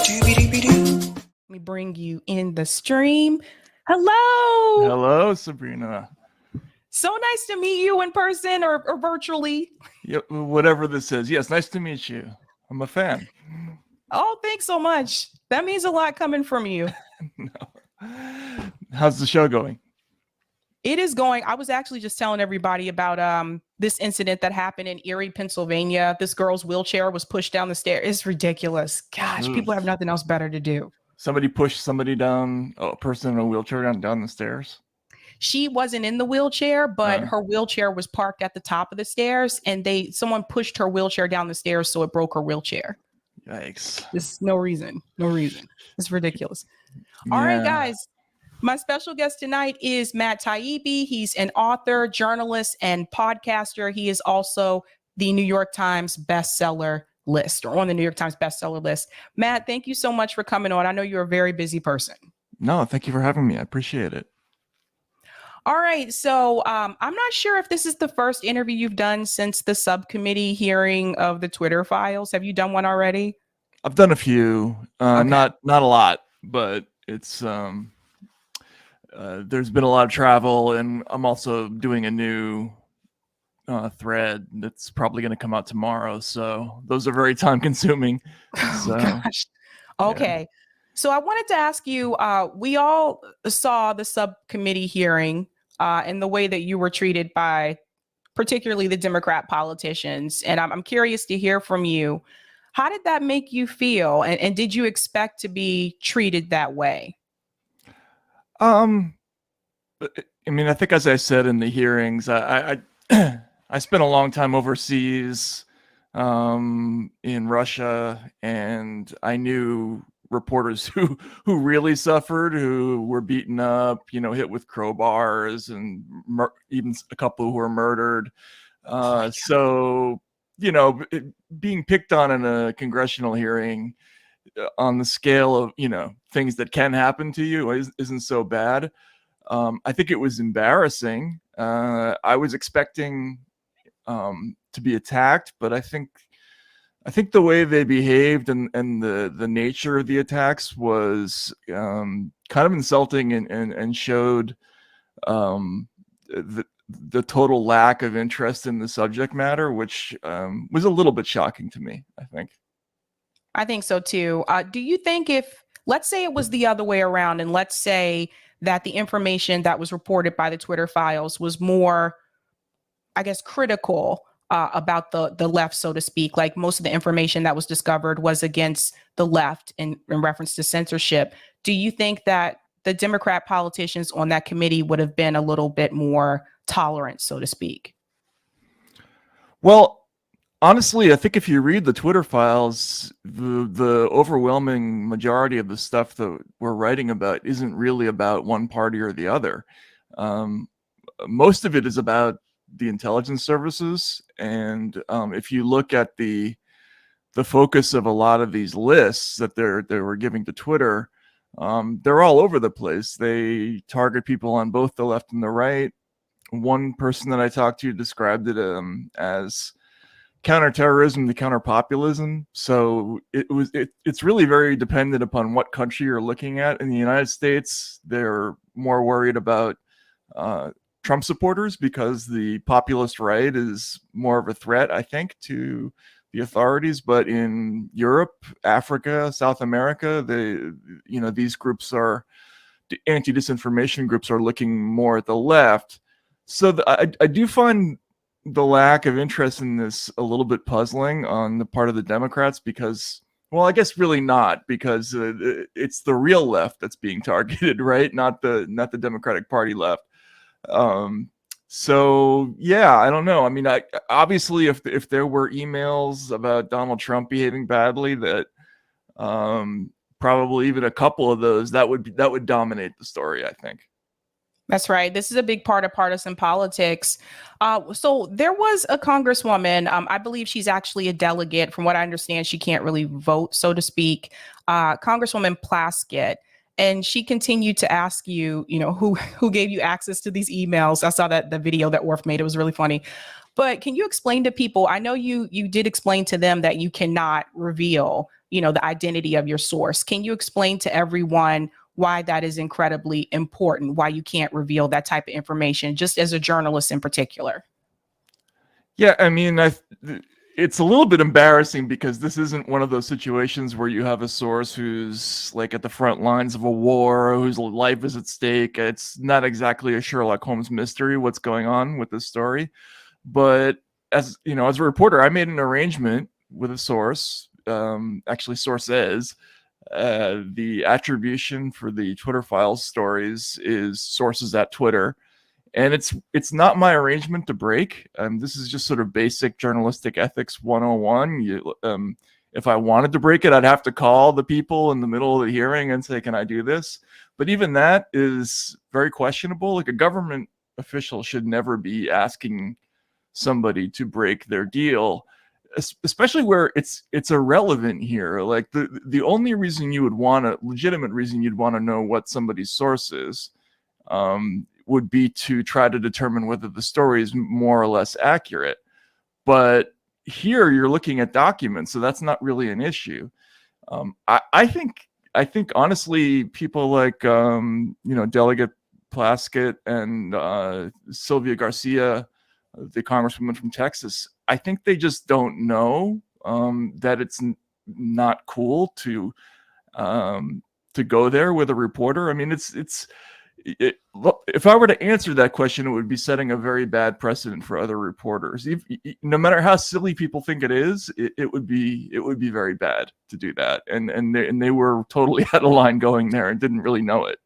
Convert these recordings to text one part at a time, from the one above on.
Let me bring you in the stream. Hello. Hello, Sabrina. So nice to meet you in person or virtually. Yep, whatever this is. Yes, nice to meet you. I'm a fan. Oh, thanks so much. That means a lot coming from you. No. How's the show going? It is going. I was actually just telling everybody about this incident that happened in Erie, Pennsylvania. This girl's wheelchair was pushed down the stairs. It's ridiculous. Gosh, people have nothing else better to do. Somebody pushed somebody down, a person in a wheelchair down the stairs? She wasn't in the wheelchair, but her wheelchair was parked at the top of the stairs, and someone pushed her wheelchair down the stairs, so it broke her wheelchair. Yikes. There's no reason. It's ridiculous. All right, guys. My special guest tonight is Matt TAIBBI. He's an author, journalist, and podcaster. He is also the New York Times bestseller list, or on the New York Times bestseller list. Matt, thank you so much for coming on. I know you're a very busy person. No, thank you for having me. I appreciate it. All right. So I'm not sure if this is the first interview you've done since the subcommittee hearing of the Twitter files. Have you done one already? I've done a few, not a lot, but it's there's been a lot of travel, and I'm also doing a new thread that's probably going to come out tomorrow. So those are very time consuming. So, gosh. Okay. Yeah. So I wanted to ask you, we all saw the subcommittee hearing and the way that you were treated by particularly the Democrat politicians. And I'm curious to hear from you. How did that make you feel? And did you expect to be treated that way? I mean, I think, as I said in the hearings, I spent a long time overseas in Russia, and I knew reporters who really suffered, who were beaten up, hit with crowbars, and even a couple who were murdered. So, being picked on in a congressional hearing on the scale of, things that can happen to you isn't so bad. I think it was embarrassing. I was expecting to be attacked, but I think the way they behaved and the nature of the attacks was kind of insulting and showed the total lack of interest in the subject matter, which was a little bit shocking to me, I think. I think so too. Do you think let's say it was the other way around, and let's say that the information that was reported by the Twitter files was more, I guess, critical about the left, so to speak, like most of the information that was discovered was against the left in reference to censorship. Do you think that the Democrat politicians on that committee would have been a little bit more tolerant, so to speak? Well, honestly, I think if you read the Twitter files, the overwhelming majority of the stuff that we're writing about isn't really about one party or the other. Most of it is about the intelligence services. And if you look at the focus of a lot of these lists that they were giving to Twitter, they're all over the place. They target people on both the left and the right. One person that I talked to described it as counterterrorism to counterpopulism. So it's really very dependent upon what country you're looking at. In the United States, they're more worried about Trump supporters because the populist right is more of a threat, I think, to the authorities. But in Europe, Africa, South America, these groups the anti-disinformation groups are looking more at the left. So I do find the lack of interest in this a little bit puzzling on the part of the Democrats because, well, I guess really not, because it's the real left that's being targeted, right? Not the Democratic Party left. So yeah, I don't know. I mean, obviously if there were emails about Donald Trump behaving badly, that probably even a couple of those that would dominate the story, I think. That's right. This is a big part of partisan politics. So there was a congresswoman, I believe she's actually a delegate. From what I understand, she can't really vote, so to speak, Congresswoman Plaskett. And she continued to ask you, who gave you access to these emails. I saw the video that Orf made. It was really funny. But can you explain to people, I know you did explain to them that you cannot reveal, the identity of your source. Can you explain to everyone why that is incredibly important, why you can't reveal that type of information, just as a journalist in particular? Yeah, I mean, it's a little bit embarrassing because this isn't one of those situations where you have a source who's like at the front lines of a war, whose life is at stake. It's not exactly a Sherlock Holmes mystery what's going on with this story. But as you know, as a reporter, I made an arrangement with a source, actually sources. The attribution for the Twitter files stories is sources at Twitter. And it's not my arrangement to break. This is just sort of basic journalistic ethics 101. If I wanted to break it, I'd have to call the people in the middle of the hearing and say, can I do this? But even that is very questionable. Like, a government official should never be asking somebody to break their deal, especially where it's irrelevant here. Like, the only reason you would want to, legitimate reason you'd want to know what somebody's source is, would be to try to determine whether the story is more or less accurate. But here you're looking at documents, so that's not really an issue. I think honestly, people like Delegate Plaskett and Sylvia Garcia, the congresswoman from Texas, I think they just don't know that it's not cool to go there with a reporter. I mean, if I were to answer that question, it would be setting a very bad precedent for other reporters. No matter how silly people think it is, it would be very bad to do that. And they were totally out of line going there and didn't really know it.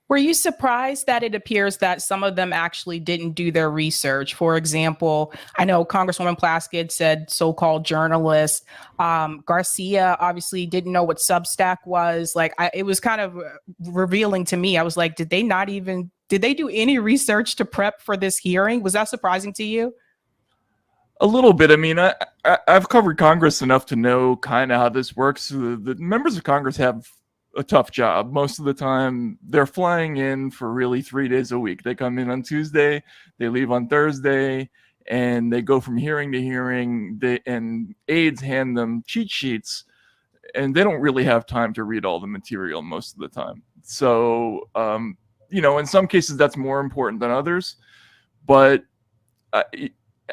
Were you surprised that it appears that some of them actually didn't do their research? For example, I know Congresswoman Plaskett said so-called journalist. Garcia obviously didn't know what Substack was. Like, it was kind of revealing to me. I was like, did they do any research to prep for this hearing? Was that surprising to you? A little bit. I mean, I've covered Congress enough to know kind of how this works. The members of Congress have a tough job. Most of the time they're flying in for really 3 days a week. They come in on Tuesday, they leave on Thursday, and they go from hearing to hearing. And aides hand them cheat sheets, and they don't really have time to read all the material most of the time. So in some cases that's more important than others. But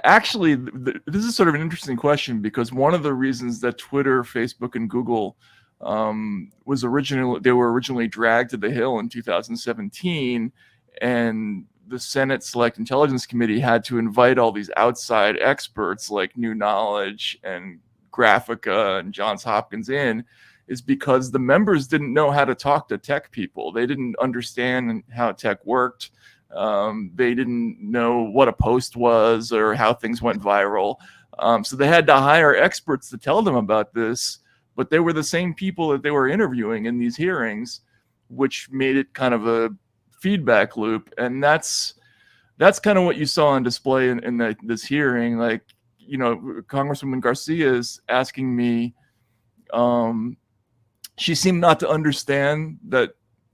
actually, this is sort of an interesting question, because one of the reasons that Twitter, Facebook, and Google they were originally dragged to the Hill in 2017, and the Senate Select Intelligence Committee had to invite all these outside experts like New Knowledge and Graphica and Johns Hopkins in, is because the members didn't know how to talk to tech people. They didn't understand how tech worked. They didn't know what a post was or how things went viral. So they had to hire experts to tell them about this. But they were the same people that they were interviewing in these hearings, which made it kind of a feedback loop. And that's kind of what you saw on display in this hearing. Like, Congresswoman Garcia is asking me, she seemed not to understand that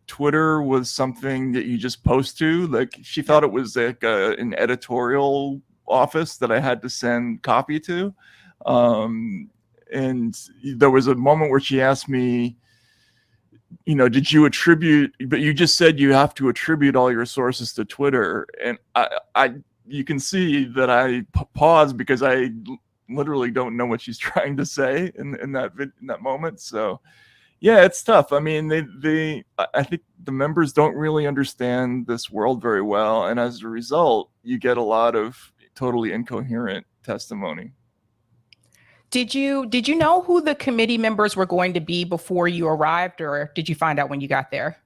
Twitter was something that you just post to. Like, she thought it was like an editorial office that I had to send copy to. And there was a moment where she asked me, did you attribute, but you just said you have to attribute all your sources to Twitter. And you can see that I paused because I literally don't know what she's trying to say in that moment. So yeah, it's tough. I mean, I think the members don't really understand this world very well. And as a result, you get a lot of totally incoherent testimony. Did you know who the committee members were going to be before you arrived, or did you find out when you got there?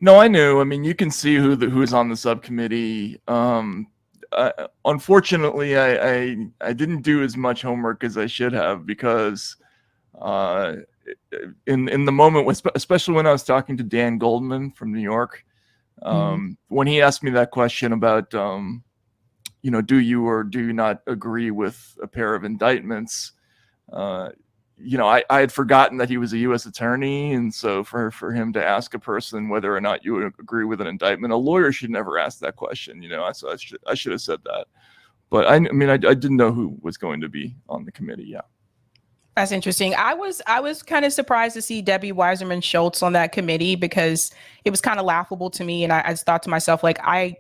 No, I knew. I mean, you can see who's on the subcommittee. Unfortunately, I didn't do as much homework as I should have, because in the moment, especially when I was talking to Dan Goldman from New York, when he asked me that question about do you or do you not agree with a pair of indictments? I had forgotten that he was a U.S. attorney, and so for him to ask a person whether or not you would agree with an indictment, a lawyer should never ask that question. So I should have said that. But I mean, I didn't know who was going to be on the committee. Yeah. That's interesting. I was kind of surprised to see Debbie Weiserman Schultz on that committee because it was kind of laughable to me. And I just thought to myself, like, I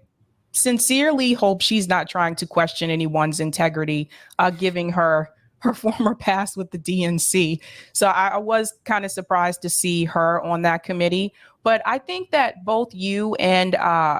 sincerely hope she's not trying to question anyone's integrity, giving her former past with the DNC. So I was kind of surprised to see her on that committee. But I think that both you and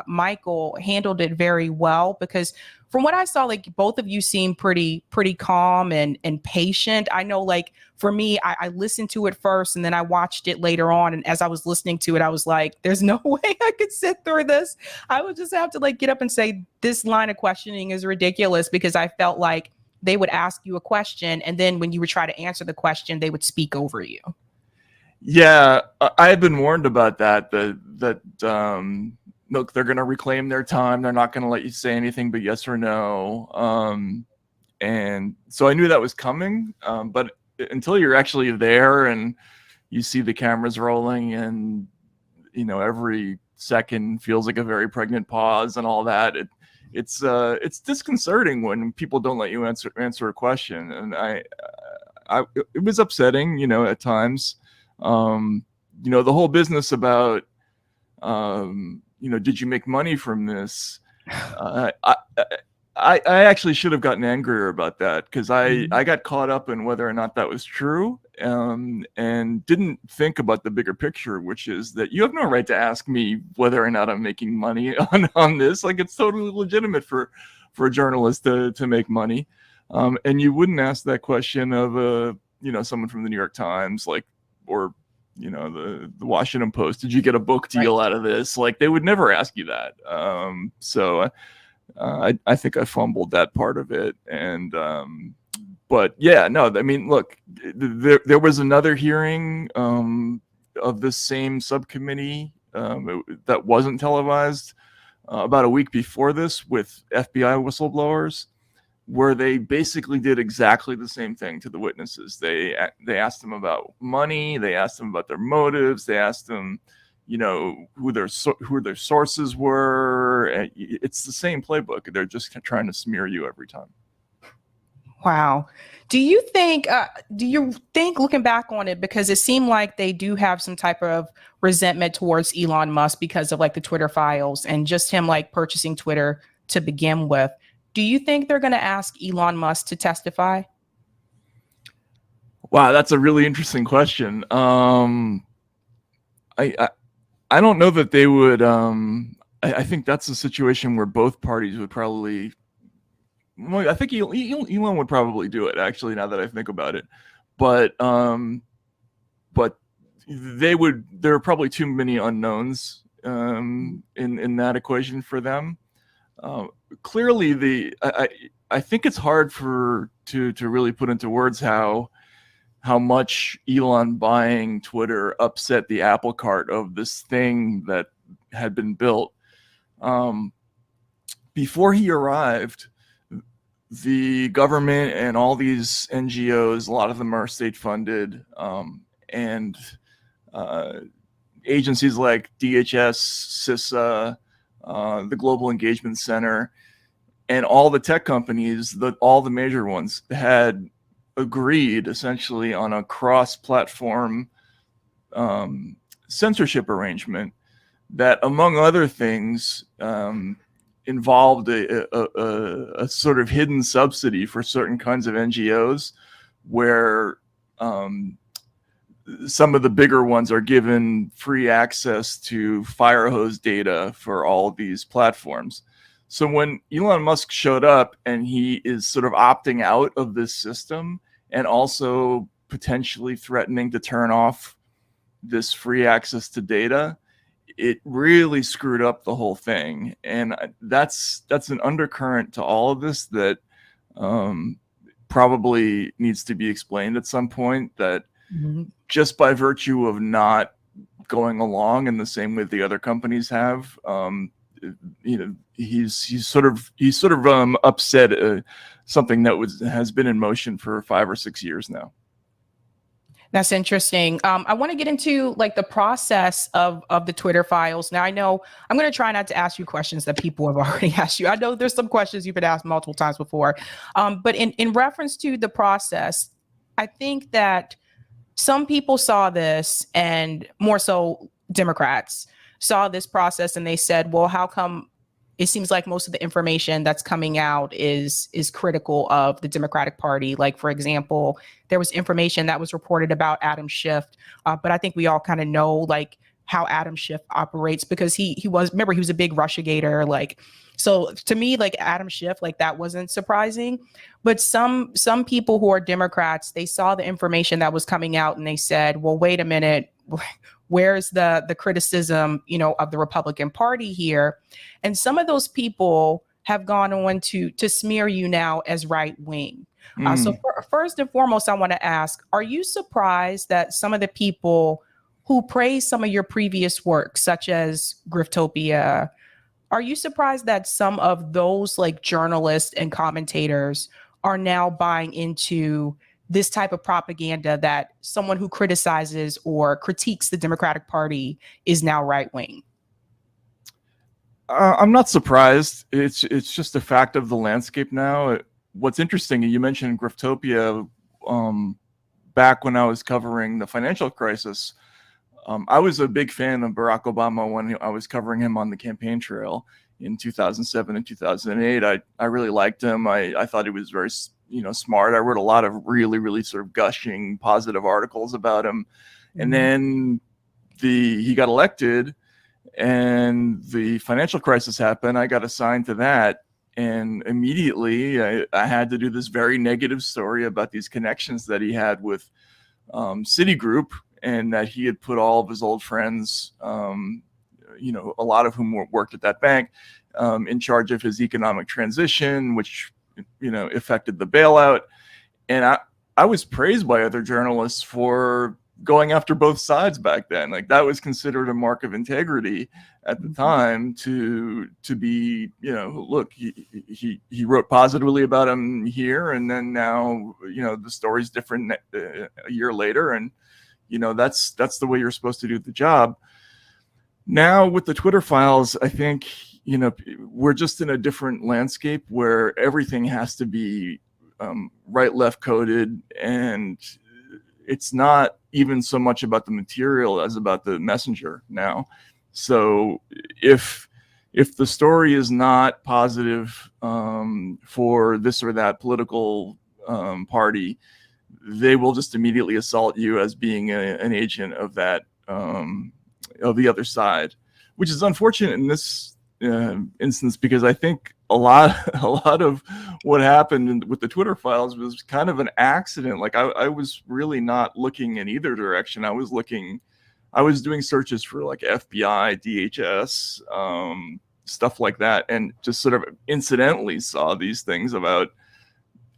Michael handled it very well, because from what I saw, like, both of you seem pretty calm and patient. I know, like, for me, I listened to it first and then I watched it later on. And as I was listening to it, I was like, there's no way I could sit through this. I would just have to, like, get up and say, this line of questioning is ridiculous, because I felt like they would ask you a question, and then when you would try to answer the question, they would speak over you. Yeah, I had been warned about that look, they're going to reclaim their time. They're not going to let you say anything but yes or no. And so I knew that was coming. But until you're actually there and you see the cameras rolling and, you know, every second feels like a very pregnant pause and all that, it's disconcerting when people don't let you answer a question. And it was upsetting, you know, at times. You know, the whole business about, you know, did you make money from this? I actually should have gotten angrier about that, because I got caught up in whether or not that was true, and didn't think about the bigger picture, which is that you have no right to ask me whether or not I'm making money on this. Like, it's totally legitimate for a journalist to make money, and you wouldn't ask that question of you know, someone from the New York Times, like, or, you know, the Washington Post. Did you get a book deal out of this? Like, they would never ask you that. So I think I fumbled that part of it. And but yeah, no, I mean, look, there was another hearing of this same subcommittee that wasn't televised about a week before this, with FBI whistleblowers, where they basically did exactly the same thing to the witnesses. They asked them about money. They asked them about their motives. They asked them, you know, who their sources were. It's the same playbook. They're just trying to smear you every time. Wow. Do you think looking back on it, because it seemed like they do have some type of resentment towards Elon Musk because of, like, the Twitter files and just him, like, purchasing Twitter to begin with, do you think they're going to ask Elon Musk to testify? Wow, that's a really interesting question. I don't know that they would. I think that's a situation where both parties would probably. Well, I think Elon would probably do it, actually, now that I think about it. But there are probably too many unknowns in that equation for them. Clearly, I think it's hard to really put into words how much Elon buying Twitter upset the apple cart of this thing that had been built. Before he arrived, the government and all these NGOs, a lot of them are state funded, and agencies like DHS, CISA, the Global Engagement Center, and all the tech companies, all the major ones, had agreed essentially on a cross-platform censorship arrangement that, among other things, involved a sort of hidden subsidy for certain kinds of NGOs, where some of the bigger ones are given free access to fire hose data for all these platforms. So when Elon Musk showed up and he is sort of opting out of this system and also potentially threatening to turn off this free access to data, it really screwed up the whole thing. And that's an undercurrent to all of this that probably needs to be explained at some point, that just by virtue of not going along in the same way the other companies have, you know, he's sort of upset something that has been in motion for 5 or 6 years now. That's interesting. I want to get into, like, the process of the Twitter files. Now, I know I'm going to try not to ask you questions that people have already asked you. I know there's some questions you've been asked multiple times before, but in reference to the process, I think that some people saw this, and more so Democrats saw this process, and they said, well, how come it seems like most of the information that's coming out is critical of the Democratic Party? Like, for example, there was information that was reported about Adam Schiff, but I think we all kind of know like how Adam Schiff operates, because he was a big Russiagator. Like, so to me, like Adam Schiff, like that wasn't surprising. But some people who are Democrats, they saw the information that was coming out and they said, well, wait a minute, where's the criticism, of the Republican Party here? And some of those people have gone on to smear you now as right wing. So first and foremost, I want to ask, are you surprised that some of the people who praise some of your previous work, such as Griftopia, are you surprised that some of those like journalists and commentators are now buying into this type of propaganda that someone who criticizes or critiques the Democratic Party is now right wing? I'm not surprised. It's just a fact of the landscape now. What's interesting, you mentioned Griftopia. Back when I was covering the financial crisis, I was a big fan of Barack Obama when I was covering him on the campaign trail in 2007 and 2008. I really liked him. I thought he was very smart. I wrote a lot of really, really sort of gushing positive articles about him. And then he got elected and the financial crisis happened. I got assigned to that. And immediately I had to do this very negative story about these connections that he had with Citigroup, and that he had put all of his old friends, a lot of whom worked at that bank, in charge of his economic transition, which, affected the bailout. And I was praised by other journalists for going after both sides back then. Like, that was considered a mark of integrity at the time to be, look, he wrote positively about him here, and then now, the story's different a year later, and that's the way you're supposed to do the job. Now with the Twitter files, I think, we're just in a different landscape where everything has to be right, left coded, and it's not even so much about the material as about the messenger now. So if the story is not positive for this or that political party, they will just immediately assault you as being an agent of that, of the other side, which is unfortunate in this instance, because I think a lot of what happened with the Twitter files was kind of an accident. Like, I was really not looking in either direction. I was doing searches for like FBI, DHS, stuff like that, and just sort of incidentally saw these things about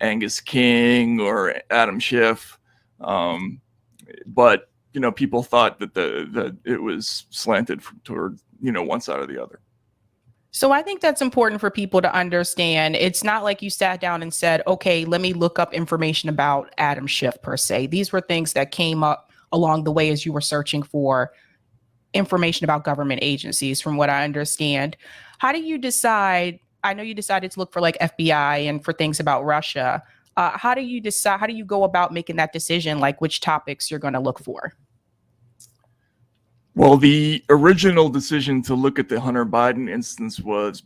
Angus King or Adam Schiff, but people thought that it was slanted toward one side or the other. So I think that's important for people to understand. It's not like you sat down and said, okay, let me look up information about Adam Schiff per se. These were things that came up along the way as you were searching for information about government agencies, from what I understand. How do you decide? I know you decided to look for like FBI and for things about Russia. How do you decide? How do you go about making that decision, like which topics you're going to look for? Well, the original decision to look at the Hunter Biden instance was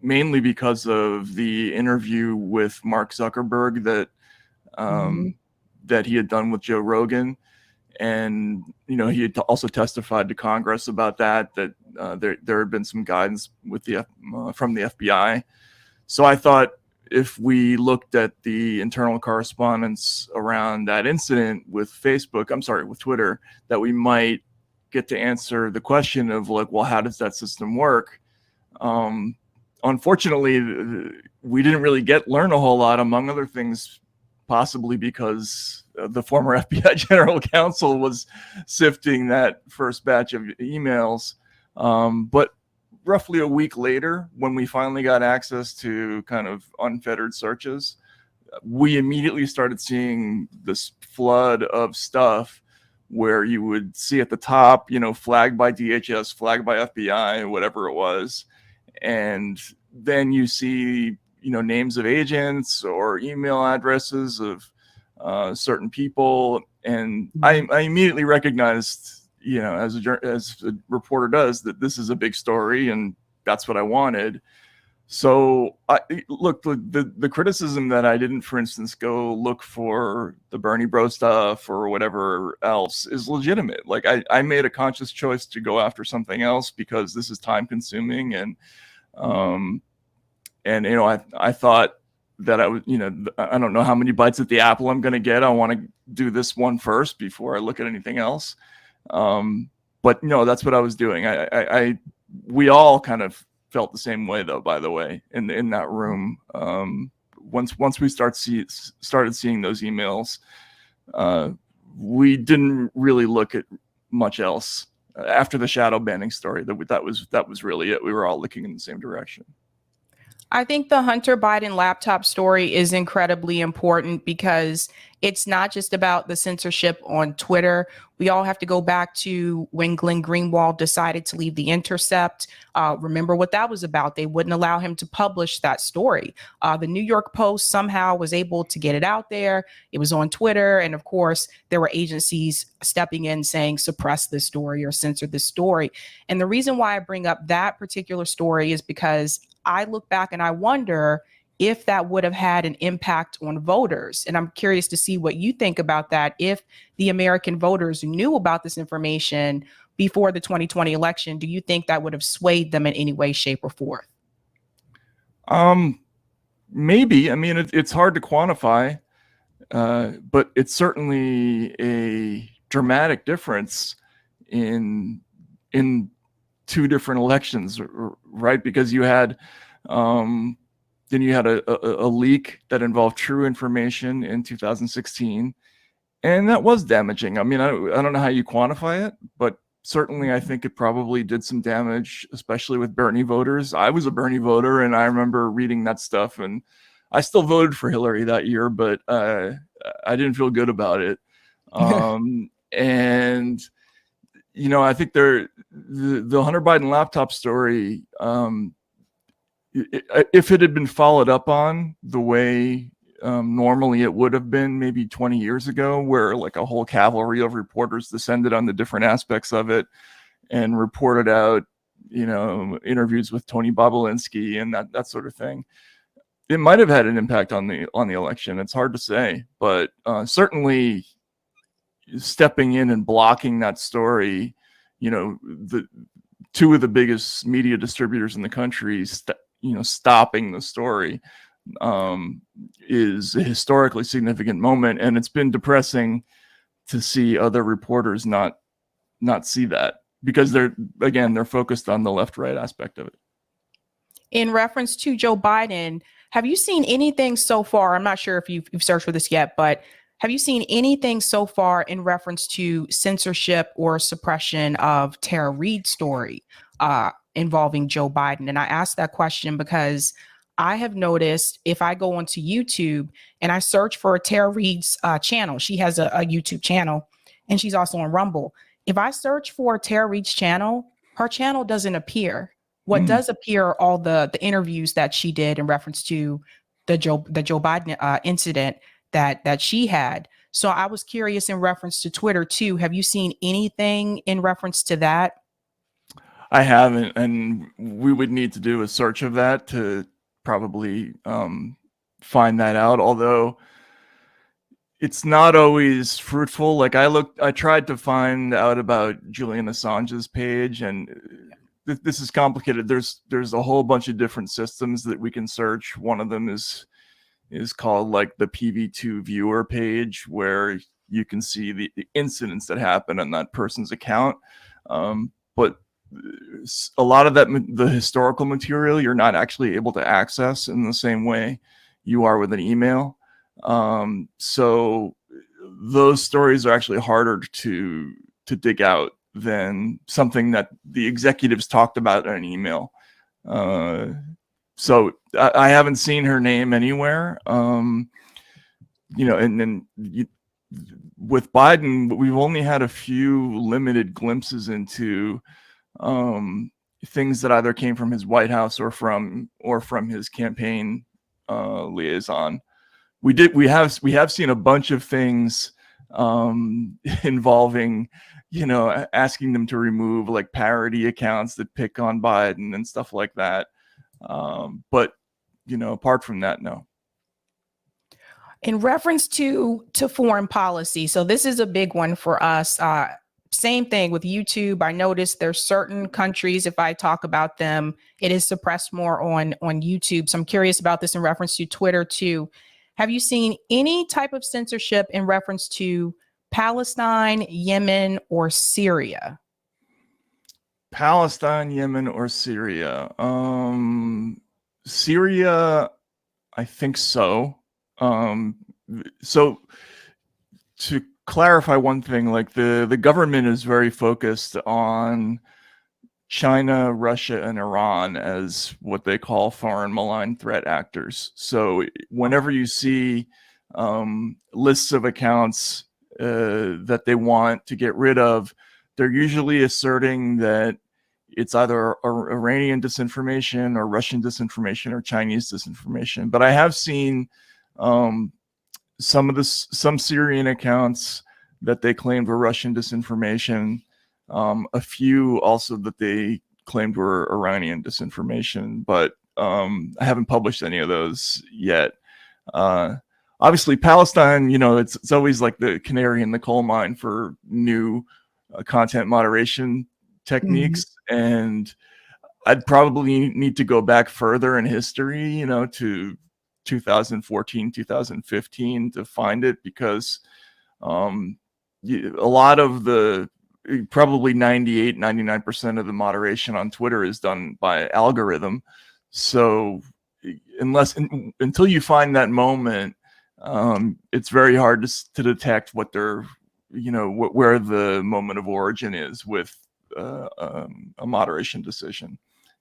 mainly because of the interview with Mark Zuckerberg that he had done with Joe Rogan. And, he had also testified to Congress about that there had been some guidance from the FBI. So I thought, if we looked at the internal correspondence around that incident with Twitter, that we might get to answer the question of like, well, how does that system work? Unfortunately, we didn't really learn a whole lot, among other things, possibly because the former FBI general counsel was sifting that first batch of emails. But roughly a week later, when we finally got access to kind of unfettered searches, we immediately started seeing this flood of stuff where you would see at the top, flagged by DHS, flagged by FBI, whatever it was. And then you see, names of agents or email addresses of certain people, and I immediately recognized, as a reporter does, that this is a big story, and that's what I wanted. So look, the criticism that I didn't, for instance, go look for the Bernie bro stuff or whatever else is legitimate. Like I made a conscious choice to go after something else because this is time consuming, and I thought that I would, I don't know how many bites at the apple I'm going to get. I want to do this one first before I look at anything else. But no, that's what I was doing. We all kind of felt the same way, though, by the way, in that room. Once we started seeing those emails, we didn't really look at much else after the shadow banning story. That was really it. We were all looking in the same direction. I think the Hunter Biden laptop story is incredibly important because it's not just about the censorship on Twitter. We all have to go back to when Glenn Greenwald decided to leave The Intercept. Remember what that was about. They wouldn't allow him to publish that story. The New York Post somehow was able to get it out there. It was on Twitter. And of course, there were agencies stepping in saying, suppress this story or censor this story. And the reason why I bring up that particular story is because I look back and I wonder if that would have had an impact on voters. And I'm curious to see what you think about that. If the American voters knew about this information before the 2020 election, do you think that would have swayed them in any way, shape, or form? Maybe. I mean, it's hard to quantify, but it's certainly a dramatic difference in two different elections, right? Because you had then you had a leak that involved true information in 2016, and that was damaging. I mean, I don't know how you quantify it, but certainly I think it probably did some damage, especially with Bernie voters. I was a Bernie voter, and I remember reading that stuff, and I still voted for Hillary that year, but I didn't feel good about it. And I think the Hunter Biden laptop story, if it had been followed up on the way normally it would have been maybe 20 years ago, where like a whole cavalry of reporters descended on the different aspects of it and reported out, interviews with Tony Bobulinski and that sort of thing, it might have had an impact on the election. It's hard to say, but certainly stepping in and blocking that story, the two of the biggest media distributors in the country, stopping the story, is a historically significant moment. And it's been depressing to see other reporters not see that, because they're focused on the left-right aspect of it. In reference to Joe Biden, have you seen anything so far? I'm not sure if you've searched for this yet, but have you seen anything so far in reference to censorship or suppression of Tara Reade's story involving Joe Biden? And I asked that question because I have noticed if I go onto YouTube and I search for Tara Reade's channel, she has a YouTube channel, and she's also on Rumble. If I search for Tara Reade's channel, her channel doesn't appear. What does appear are all the interviews that she did in reference to the Joe Biden incident that she had. So I was curious in reference to Twitter too. Have you seen anything in reference to that? I haven't, and we would need to do a search of that to probably find that out. Although it's not always fruitful. Like I tried to find out about Julian Assange's page, and this is complicated. There's a whole bunch of different systems that we can search. One of them is called like the PV2 viewer page, where you can see the incidents that happen on that person's account. But a lot of the historical material, you're not actually able to access in the same way you are with an email. So those stories are actually harder to dig out than something that the executives talked about in an email. So I haven't seen her name anywhere. And then with Biden, we've only had a few limited glimpses into things that either came from his White House or from his campaign liaison. We have seen a bunch of things involving, asking them to remove like parody accounts that pick on Biden and stuff like that. But apart from that, no. In reference to foreign policy, so this is a big one for us. Same thing with YouTube. I noticed there's certain countries, if I talk about them, it is suppressed more on YouTube. So I'm curious about this in reference to Twitter too. Have you seen any type of censorship in reference to Palestine, Yemen, or Syria? Palestine, Yemen, or Syria? Syria, I think so. So to clarify one thing, like the government is very focused on China, Russia, and Iran as what they call foreign malign threat actors. So whenever you see lists of accounts that they want to get rid of, they're usually asserting that it's either Iranian disinformation or Russian disinformation or Chinese disinformation. But I have seen some Syrian accounts that they claimed were Russian disinformation. A few also that they claimed were Iranian disinformation, but I haven't published any of those yet. Obviously, Palestine, it's always like the canary in the coal mine for new content moderation techniques. And I'd probably need to go back further in history, to 2014, 2015 to find it, because a lot of the probably 99% of the moderation on Twitter is done by algorithm. So until you find that moment, it's very hard to detect what they're, where the moment of origin is with a moderation decision.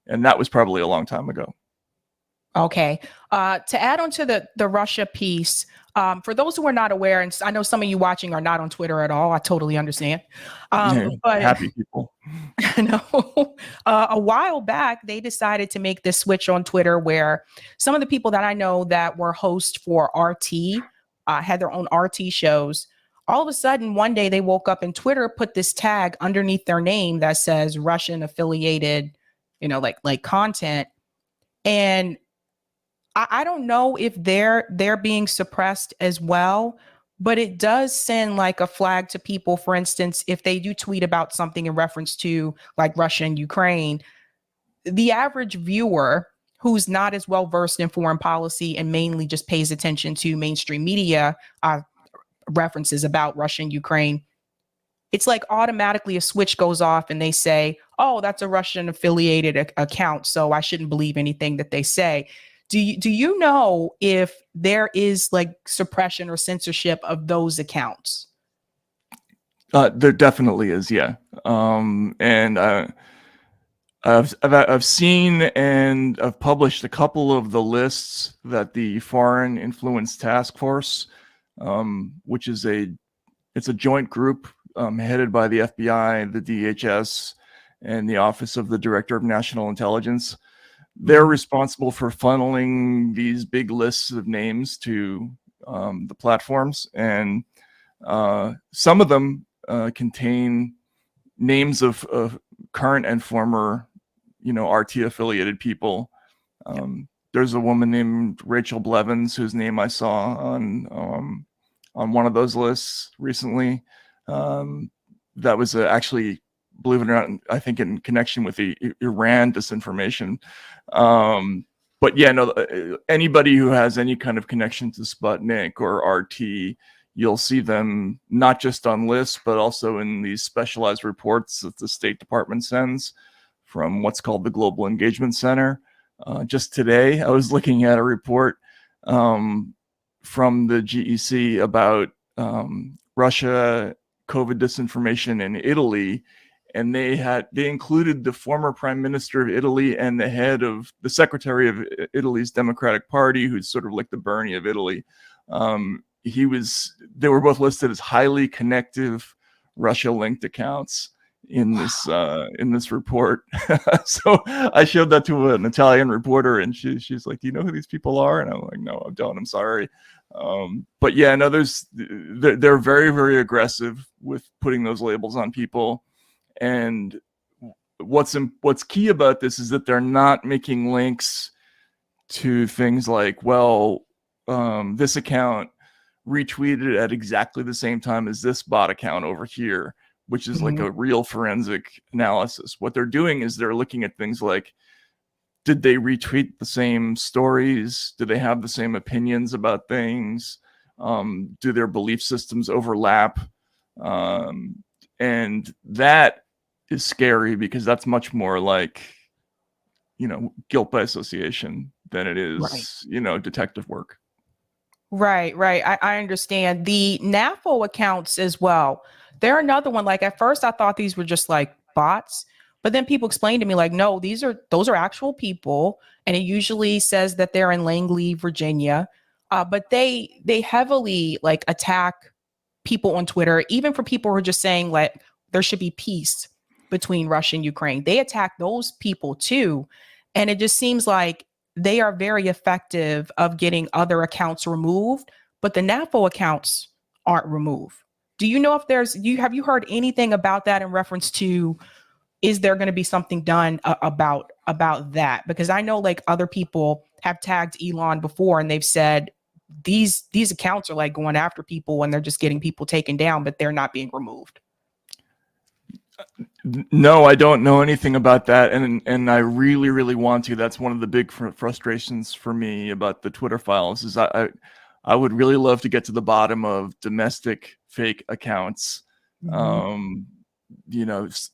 And that was probably a long time ago. Okay. To add on to the Russia piece, for those who are not aware, and I know some of you watching are not on Twitter at all, I totally understand. But happy people. No, a while back, they decided to make this switch on Twitter where some of the people that I know that were hosts for RT had their own RT shows. All of a sudden, one day they woke up and Twitter put this tag underneath their name that says Russian affiliated, like content. And I don't know if they're being suppressed as well, but it does send like a flag to people. For instance, if they do tweet about something in reference to like Russia and Ukraine, the average viewer who's not as well versed in foreign policy and mainly just pays attention to mainstream media references about Russia and Ukraine, it's like automatically a switch goes off and they say, oh, that's a Russian affiliated account, so I shouldn't believe anything that they say. Do you know if there is like suppression or censorship of those accounts? There definitely is, yeah. And I've seen and I've published a couple of the lists that the Foreign Influence Task Force, which is it's a joint group headed by the FBI, the DHS, and the Office of the Director of National Intelligence. They're responsible for funneling these big lists of names to the platforms, and some of them contain names of current and former, RT affiliated people. There's a woman named Rachel Blevins whose name I saw on one of those lists recently. That was actually, believe it or not, I think in connection with the Iran disinformation. But yeah, no, anybody who has any kind of connection to Sputnik or RT, you'll see them not just on lists, but also in these specialized reports that the State Department sends from what's called the Global Engagement Center. Just today, I was looking at a report from the GEC about Russia COVID disinformation in Italy, and they included the former prime minister of Italy and the secretary of Italy's Democratic Party, who's sort of like the Bernie of Italy. They were both listed as highly connective Russia-linked accounts in this report. So I showed that to an Italian reporter, and she's like, "Do you know who these people are?" And I'm like, "No, I don't. I'm sorry." But yeah, no, they're very, very aggressive with putting those labels on people. And what's key about this is that they're not making links to things like, well, this account retweeted at exactly the same time as this bot account over here, which is like a real forensic analysis. What they're doing is they're looking at things like, did they retweet the same stories? Do they have the same opinions about things? Do their belief systems overlap? And that is scary, because that's much more like, guilt by association than it is, detective work. Right. I understand. The NAFO accounts as well. They're another one. Like, at first I thought these were just like bots, but then people explained to me like, no, those are actual people. And it usually says that they're in Langley, Virginia. But they heavily like attack people on Twitter, even for people who are just saying like there should be peace between Russia and Ukraine. They attack those people too. And it just seems like they are very effective of getting other accounts removed, but the NAFO accounts aren't removed. Do you know if have you heard anything about that in reference to, is there going to be something done about that? Because I know like other people have tagged Elon before, and they've said these accounts are like going after people and they're just getting people taken down, but they're not being removed. No, I don't know anything about that, and I really, really want to. That's one of the big frustrations for me about the Twitter files. Is I would really love to get to the bottom of domestic fake accounts.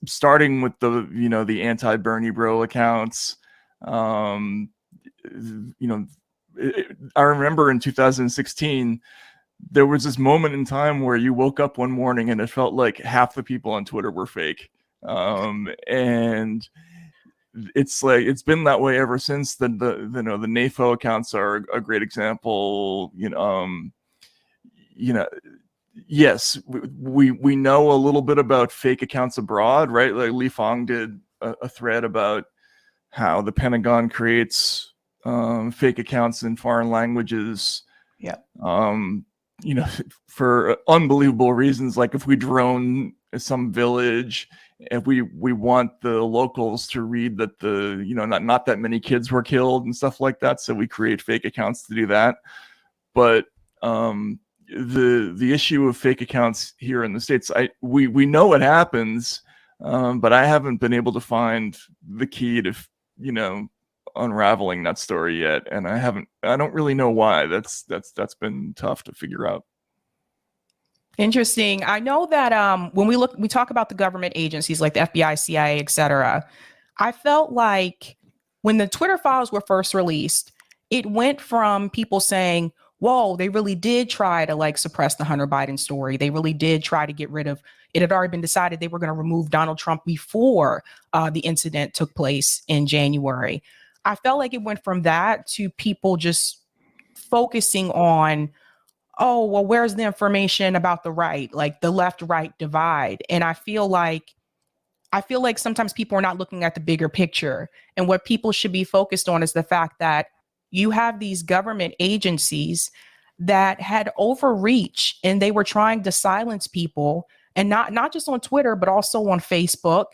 Starting with the anti-Bernie bro accounts. I remember in 2016. There was this moment in time where you woke up one morning and it felt like half the people on Twitter were fake. And it's like, it's been that way ever since. The NAFO accounts are a great example. Yes, we know a little bit about fake accounts abroad, right? Like Li Fong did a thread about how the Pentagon creates fake accounts in foreign languages. Yeah. For unbelievable reasons, like if we drone some village, if we want the locals to read that not that many kids were killed and stuff like that, so we create fake accounts to do that. But the issue of fake accounts here in the States, we know what happens, but I haven't been able to find the key to unraveling that story yet, and I don't really know why. That's been tough to figure out. Interesting. I know that when we talk about the government agencies like the FBI, CIA, etc., I felt like when the Twitter files were first released, it went from people saying, whoa, they really did try to like suppress the Hunter Biden story. They really did try to get rid of it. Had already been decided they were going to remove Donald Trump before the incident took place in January. I felt like it went from that to people just focusing on, oh, well, where's the information about the right, like the left-right divide? And I feel like sometimes people are not looking at the bigger picture. And what people should be focused on is the fact that you have these government agencies that had overreach, and they were trying to silence people, and not just on Twitter, but also on Facebook.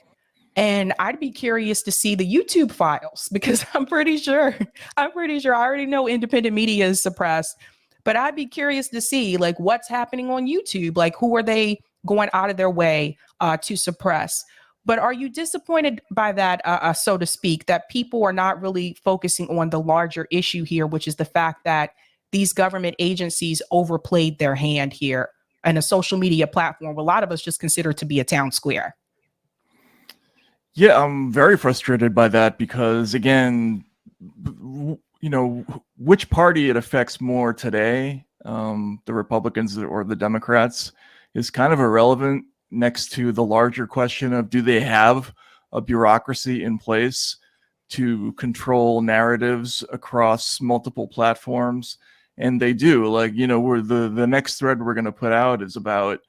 And I'd be curious to see the YouTube files, because I'm pretty sure I already know independent media is suppressed, but I'd be curious to see like what's happening on YouTube. Like, who are they going out of their way to suppress? But are you disappointed by that, so to speak, that people are not really focusing on the larger issue here, which is the fact that these government agencies overplayed their hand here and a social media platform a lot of us just consider to be a town square? Yeah, I'm very frustrated by that, because again, which party it affects more today, the Republicans or the Democrats, is kind of irrelevant next to the larger question of, do they have a bureaucracy in place to control narratives across multiple platforms? And they do. Like, we're the next thread we're going to put out is about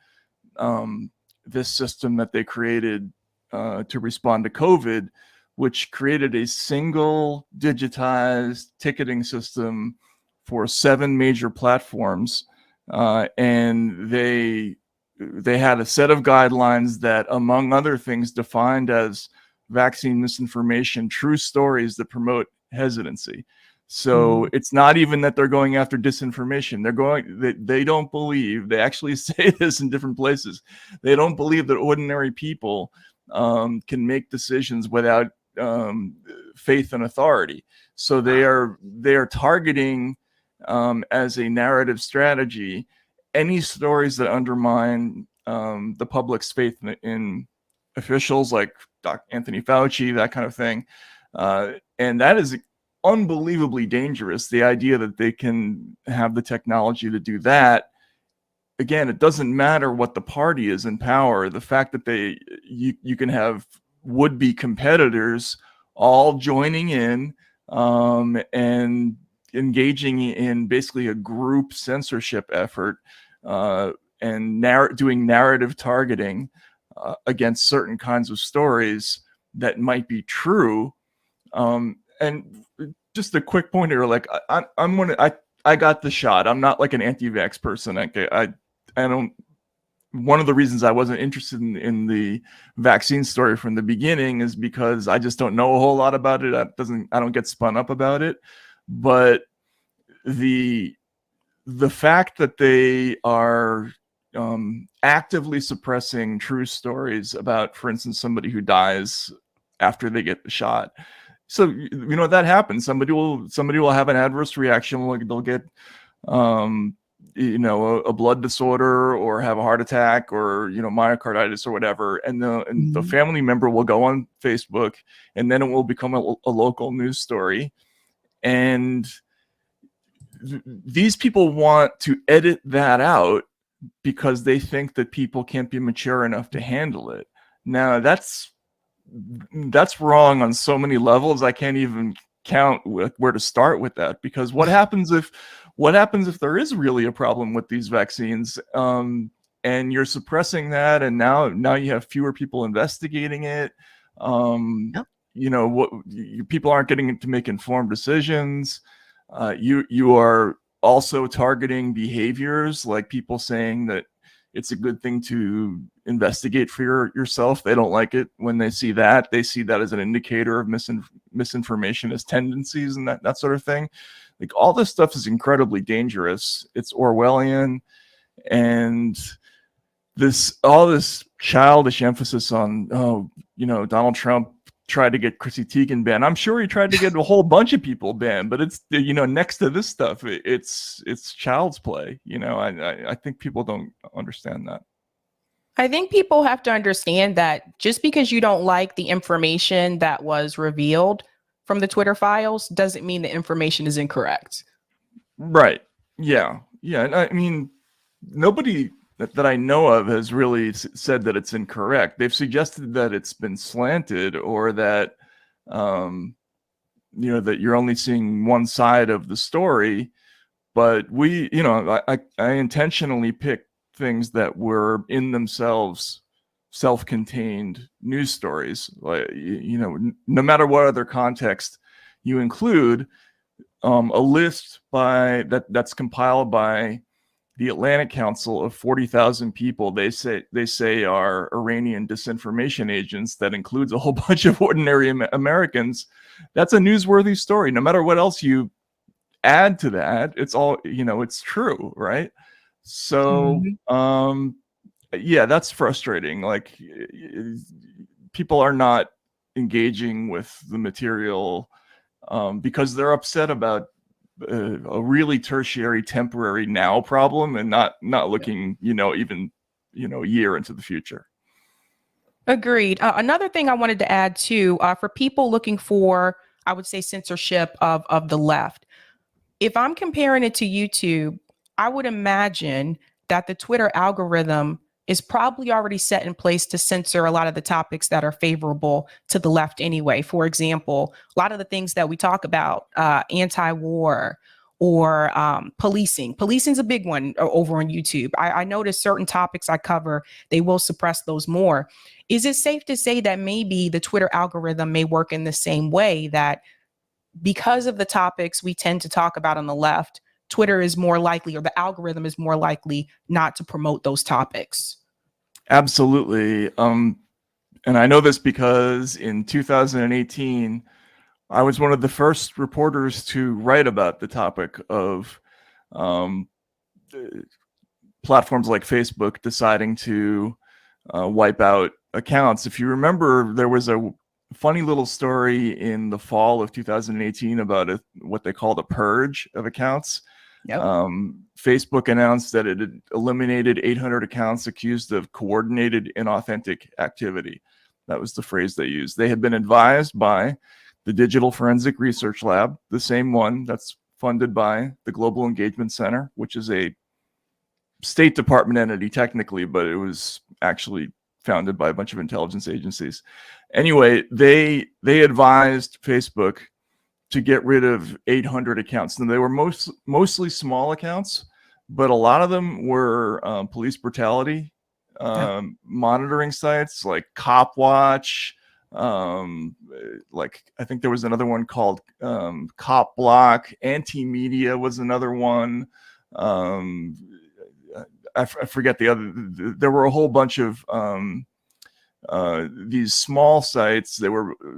this system that they created to respond to COVID, which created a single digitized ticketing system for 7 major platforms. And they had a set of guidelines that, among other things, defined as vaccine misinformation, true stories that promote hesitancy. So it's not even that they're going after disinformation. They don't believe, they actually say this in different places, they don't believe that ordinary people can make decisions without faith and authority. So they are targeting as a narrative strategy any stories that undermine the public's faith in officials like Anthony Fauci, that kind of thing. And that is unbelievably dangerous. The idea that they can have the technology to do that. Again, it doesn't matter what the party is in power. The fact that you can have would-be competitors all joining in and engaging in basically a group censorship effort and doing narrative targeting against certain kinds of stories that might be true. And just a quick pointer, like I got the shot. I'm not like an anti-vax person. I don't. One of the reasons I wasn't interested in the vaccine story from the beginning is because I just don't know a whole lot about it. I don't get spun up about it. But the fact that they are actively suppressing true stories about, for instance, somebody who dies after they get the shot. So that happens. Somebody will have an adverse reaction. They'll get a blood disorder or have a heart attack or myocarditis or whatever, and the family member will go on Facebook, and then it will become a local news story. And these people want to edit that out because they think that people can't be mature enough to handle it. Now that's wrong on so many levels. I can't even count where to start with that, because what happens if there is really a problem with these vaccines, and you're suppressing that, and now you have fewer people investigating it. Yep. People aren't getting to make informed decisions. You are also targeting behaviors like people saying that it's a good thing to investigate for yourself. They don't like it when they see that. They see that as an indicator of misinformation as tendencies and that sort of thing. Like, all this stuff is incredibly dangerous. It's Orwellian, and all this childish emphasis on, Donald Trump tried to get Chrissy Teigen banned. I'm sure he tried to get a whole bunch of people banned, but it's, next to this stuff, it's child's play. I think people don't understand that. I think people have to understand that just because you don't like the information that was revealed from the Twitter files doesn't mean the information is incorrect. Right. Yeah. Yeah. And I mean, nobody that I know of has really said that it's incorrect. They've suggested that it's been slanted, or that, that you're only seeing one side of the story. But I intentionally picked things that were in themselves self-contained news stories. Like, no matter what other context you include, a list that's compiled by the Atlantic Council of 40,000 people they say are Iranian disinformation agents, that includes a whole bunch of ordinary Americans. That's a newsworthy story. No matter what else you add to that, it's all, it's true, right? So yeah, that's frustrating. Like, people are not engaging with the material because they're upset about a really tertiary, temporary now problem, and not looking, even a year into the future. Agreed. Another thing I wanted to add too, for people looking for, I would say, censorship of the left. If I'm comparing it to YouTube, I would imagine that the Twitter algorithm is probably already set in place to censor a lot of the topics that are favorable to the left anyway. For example, a lot of the things that we talk about, anti-war or policing. Policing's a big one over on YouTube. I notice certain topics I cover, they will suppress those more. Is it safe to say that maybe the Twitter algorithm may work in the same way, that because of the topics we tend to talk about on the left, Twitter is more likely, or the algorithm is more likely, not to promote those topics? Absolutely. And I know this because in 2018, I was one of the first reporters to write about the topic of platforms like Facebook deciding to wipe out accounts. If you remember, there was a funny little story in the fall of 2018 about what they called a purge of accounts. Yep. Facebook announced that it had eliminated 800 accounts accused of coordinated inauthentic activity. That was the phrase they used. They had been advised by the Digital Forensic Research Lab, the same one that's funded by the Global Engagement Center, which is a State Department entity technically, but it was actually founded by a bunch of intelligence agencies. Anyway, they advised Facebook to get rid of 800 accounts. And they were mostly small accounts, but a lot of them were police brutality monitoring sites like Cop Watch. Like I think there was another one called Cop Block. Anti-Media was another one. I forget the other. There were a whole bunch of these small sites.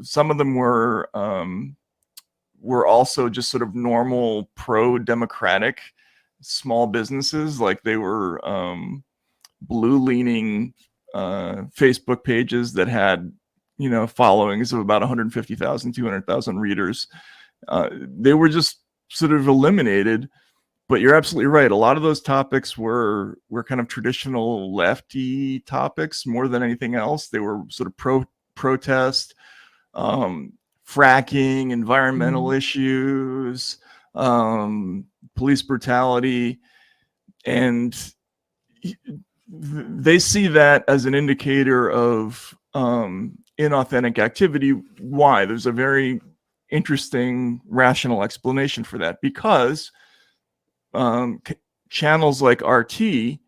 Some of them were also just sort of normal pro-democratic small businesses. Like they were blue-leaning Facebook pages that had, followings of about 150,000, 200,000 readers. They were just sort of eliminated. But you're absolutely right. A lot of those topics were kind of traditional lefty topics more than anything else. They were sort of protest, fracking, environmental issues, police brutality, and they see that as an indicator of inauthentic activity. Why? There's a very interesting rational explanation for that, because channels like RT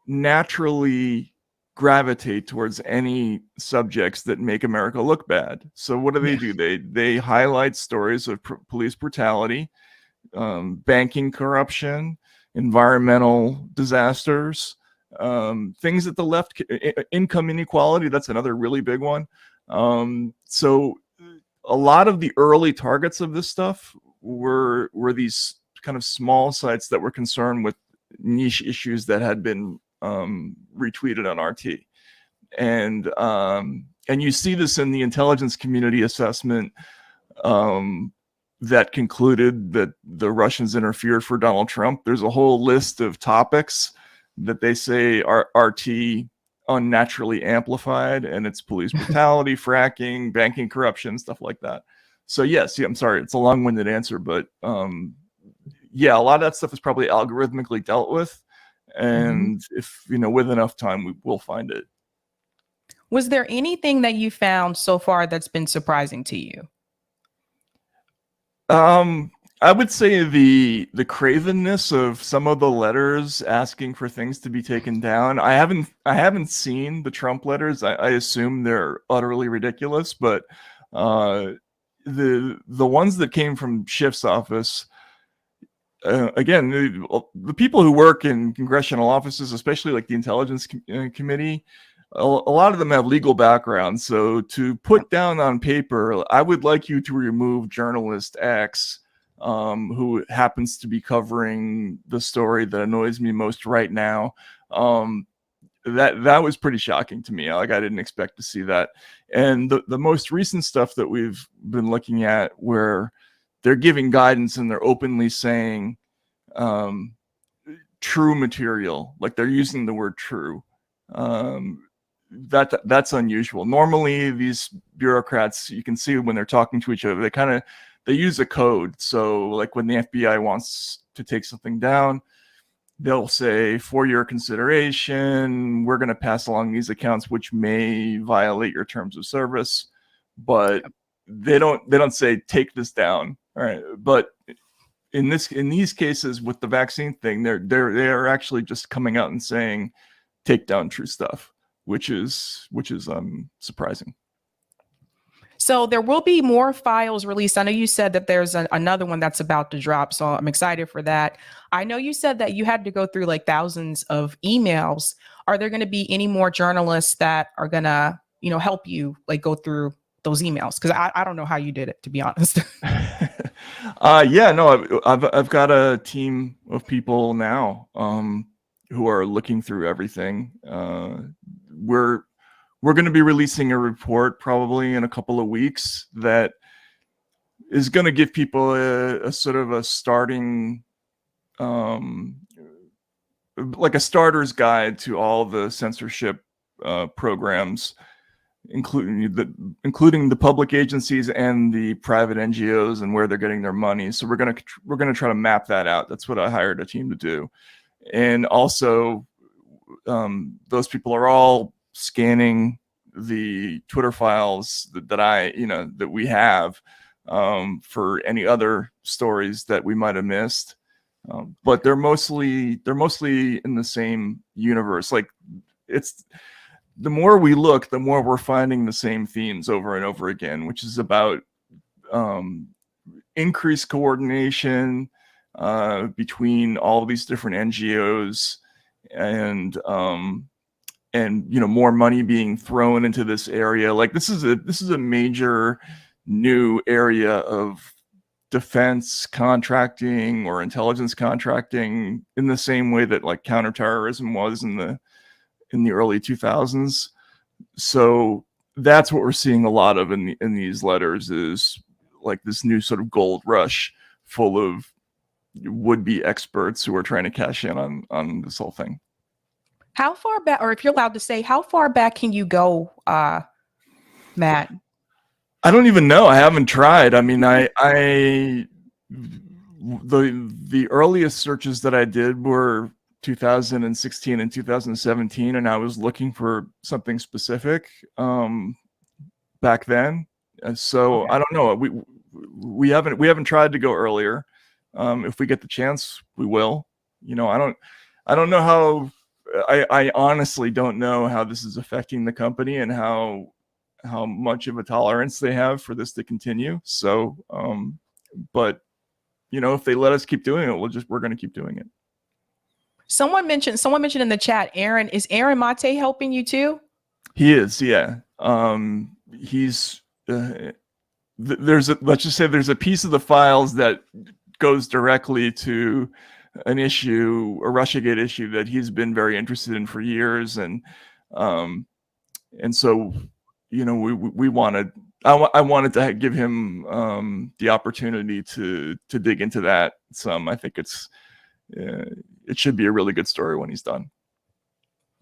naturally gravitate towards any subjects that make America look bad. So what do? They highlight stories of police brutality, banking corruption, environmental disasters, things that the left, income inequality, that's another really big one. So a lot of the early targets of this stuff were these kind of small sites that were concerned with niche issues that had been retweeted on RT. And you see this in the intelligence community assessment that concluded that the Russians interfered for Donald Trump. There's a whole list of topics that they say are RT unnaturally amplified, and it's police brutality, fracking, banking corruption, stuff like that. So yes, I'm sorry, it's a long-winded answer, but yeah, a lot of that stuff is probably algorithmically dealt with, and if with enough time, we'll find it. Was there anything that you found so far that's been surprising to you? I would say the cravenness of some of the letters asking for things to be taken down. I haven't seen the Trump letters. I assume they're utterly ridiculous, but the ones that came from Schiff's office. Again, the people who work in congressional offices, especially like the Intelligence Committee, a lot of them have legal backgrounds. So to put down on paper, I would like you to remove journalist X, who happens to be covering the story that annoys me most right now. That was pretty shocking to me. Like, I didn't expect to see that. And the most recent stuff that we've been looking at, where they're giving guidance and they're openly saying true material, like they're using the word true. That's unusual. Normally, these bureaucrats, you can see when they're talking to each other, they use a code. So like when the FBI wants to take something down, they'll say, for your consideration, we're going to pass along these accounts which may violate your terms of service, but they don't say take this down. All right, but in these cases with the vaccine thing, they're actually just coming out and saying, take down True Stuff, which is surprising. So there will be more files released. I know you said that there's another one that's about to drop, so I'm excited for that. I know you said that you had to go through like thousands of emails. Are there going to be any more journalists that are going to, help you like go through those emails? Because I don't know how you did it, to be honest. Yeah, no, I've got a team of people now who are looking through everything. We're going to be releasing a report probably in a couple of weeks that is going to give people a sort of a starting, like a starter's guide to all the censorship programs, including the public agencies and the private NGOs and where they're getting their money. So we're gonna try to map that out. That's what I hired a team to do, and also those people are all scanning the Twitter files that we have for any other stories that we might have missed. But they're mostly in the same universe. Like, it's the more we look, the more we're finding the same themes over and over again, which is about increased coordination between all of these different NGOs, and more money being thrown into this area. Like, this is a major new area of defense contracting or intelligence contracting, in the same way that like counterterrorism was in the early 2000s. So that's what we're seeing a lot of in these letters, is like this new sort of gold rush full of would-be experts who are trying to cash in on this whole thing. How far back, or if you're allowed to say, how far back can you go, Matt? I don't even know. I haven't tried. I mean, the earliest searches that I did were 2016 and 2017, and I was looking for something specific back then. And so okay. I don't know. We haven't tried to go earlier. If we get the chance, we will. I don't know how. I honestly don't know how this is affecting the company and how much of a tolerance they have for this to continue. So, but if they let us keep doing it, we're going to keep doing it. Someone mentioned in the chat, Aaron, is Aaron Mate helping you too? He is. Yeah. He's, let's just say there's a piece of the files that goes directly to an issue, a Russiagate issue that he's been very interested in for years. And so, we wanted, I wanted to give him the opportunity to dig into that some. I think it should be a really good story when he's done.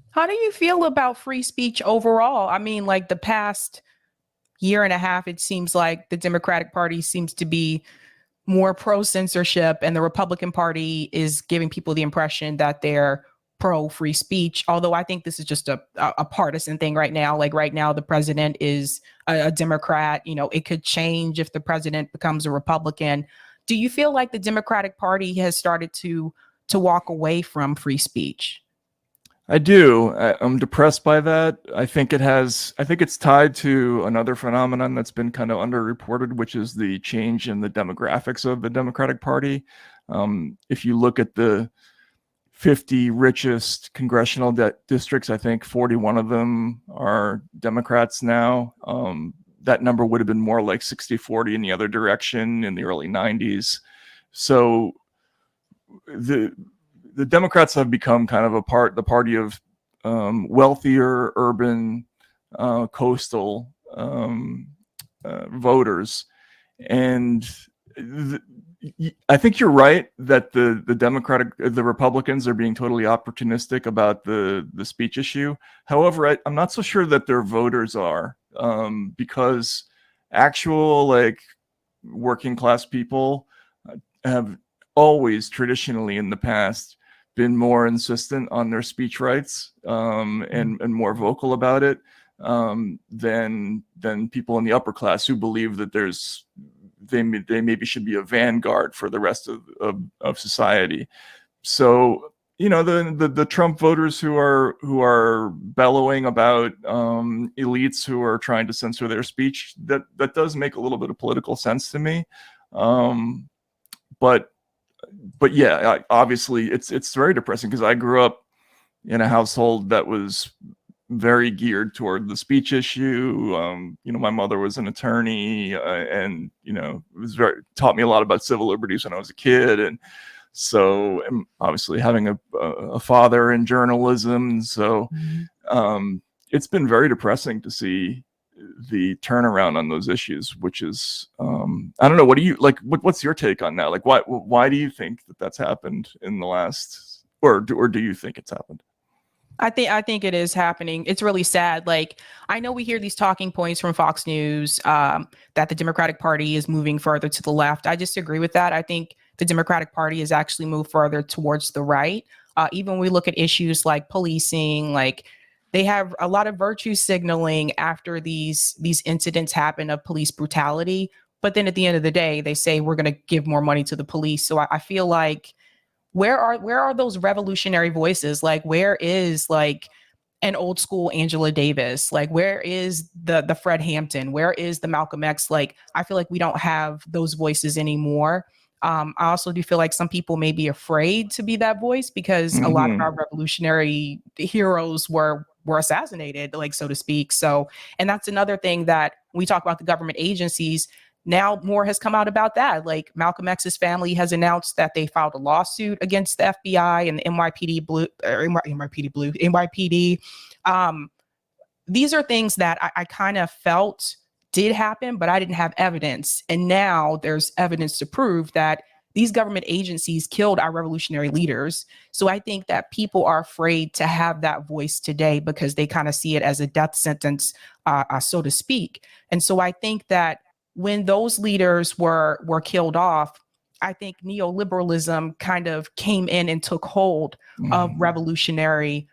How do you feel about free speech overall? I mean, like the past year and a half, it seems like the Democratic Party seems to be more pro-censorship, and the Republican Party is giving people the impression that they're pro-free speech. Although I think this is just a partisan thing right now. Like right now, the president is a Democrat. It could change if the president becomes a Republican. Do you feel like the Democratic Party has started to walk away from free speech? I do. I'm depressed by that. I think it's tied to another phenomenon that's been kind of underreported, which is the change in the demographics of the Democratic Party. If you look at the 50 richest congressional districts, I think 41 of them are Democrats now. That number would have been more like 60-40 in the other direction in the early 90s. So the Democrats have become kind of the party of wealthier, urban, coastal voters. And I think you're right that the Republicans are being totally opportunistic about the speech issue. However, I'm not so sure that their voters are, because actual like working class people have always traditionally in the past been more insistent on their speech rights and more vocal about it than people in the upper class who believe that they maybe should be a vanguard for the rest of society. So, the Trump voters who are bellowing about elites who are trying to censor their speech, that does make a little bit of political sense to me. But yeah, obviously it's very depressing, because I grew up in a household that was very geared toward the speech issue. My mother was an attorney, and taught me a lot about civil liberties when I was a kid, and so obviously having a father in journalism, so it's been very depressing to see the turnaround on those issues, which is I don't know. What do you like? What's your take on that? Like, why do you think that's happened in the last, or do you think it's happened? I think it is happening. It's really sad. Like, I know we hear these talking points from Fox News that the Democratic Party is moving further to the left. I disagree with that. I think the Democratic Party has actually moved further towards the right. Even when we look at issues like policing, like they have a lot of virtue signaling after these incidents happen of police brutality. But then at the end of the day, they say we're going to give more money to the police. So I feel like, where are those revolutionary voices? Like, where is like an old school Angela Davis? Like, where is the Fred Hampton? Where is the Malcolm X? Like, I feel like we don't have those voices anymore. I also do feel like some people may be afraid to be that voice, because a lot of our revolutionary heroes were assassinated, like, so to speak. So, and that's another thing that we talk about the government agencies. Now more has come out about that. Like, Malcolm X's family has announced that they filed a lawsuit against the FBI and the NYPD. These are things that I kind of felt did happen, but I didn't have evidence. And now there's evidence to prove that these government agencies killed our revolutionary leaders. So I think that people are afraid to have that voice today, because they kind of see it as a death sentence, so to speak. And so I think that when those leaders were killed off, I think neoliberalism kind of came in and took hold of revolutionary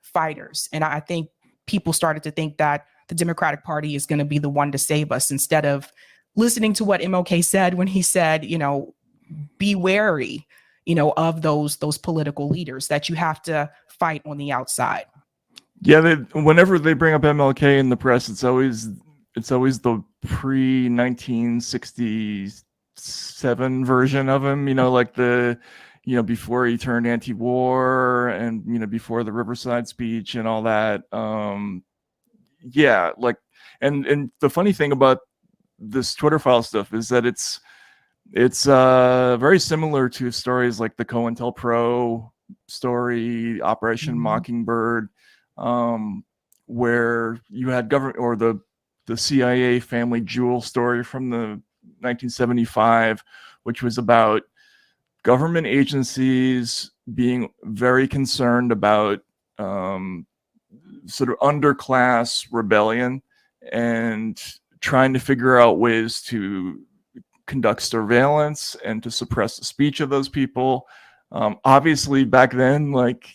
fighters. And I think people started to think that the Democratic Party is going to be the one to save us, instead of listening to what MLK said when he said, be wary, of those political leaders, that you have to fight on the outside. Yeah, whenever they bring up MLK in the press, it's always the pre-1967 version of him, like before he turned anti-war, and before the Riverside speech and all that. Yeah, like, and the funny thing about this Twitter file stuff is that it's very similar to stories like the COINTELPRO story, Operation Mockingbird, where you had government, or the CIA family jewel story from the 1975, which was about government agencies being very concerned about sort of underclass rebellion, and trying to figure out ways to conduct surveillance and to suppress the speech of those people. Obviously, back then, like,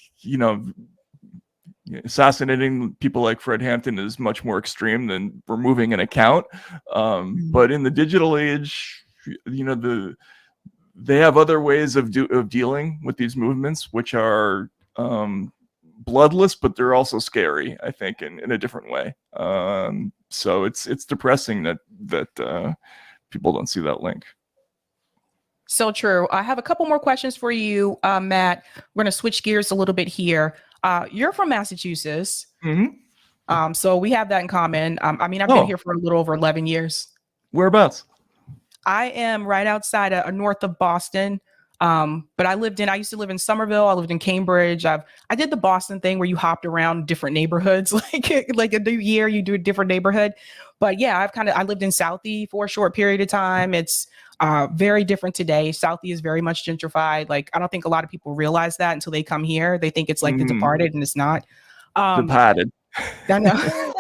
assassinating people like Fred Hampton is much more extreme than removing an account. But in the digital age, they have other ways of dealing with these movements, which are bloodless, but they're also scary, I think, in a different way. So it's depressing that people don't see that link. So true. I have a couple more questions for you, Matt. We're going to switch gears a little bit here. You're from Massachusetts. So we have that in common. I've been here for a little over 11 years. Whereabouts? I am right outside north of Boston. But I used to live in Somerville. I lived in Cambridge. I did the Boston thing where you hopped around different neighborhoods, like a new year, you do a different neighborhood. But yeah, I lived in Southie for a short period of time. It's very different today. Southie is very much gentrified. Like, I don't think a lot of people realize that until they come here. They think it's like The Departed, and it's not. Departed. I know.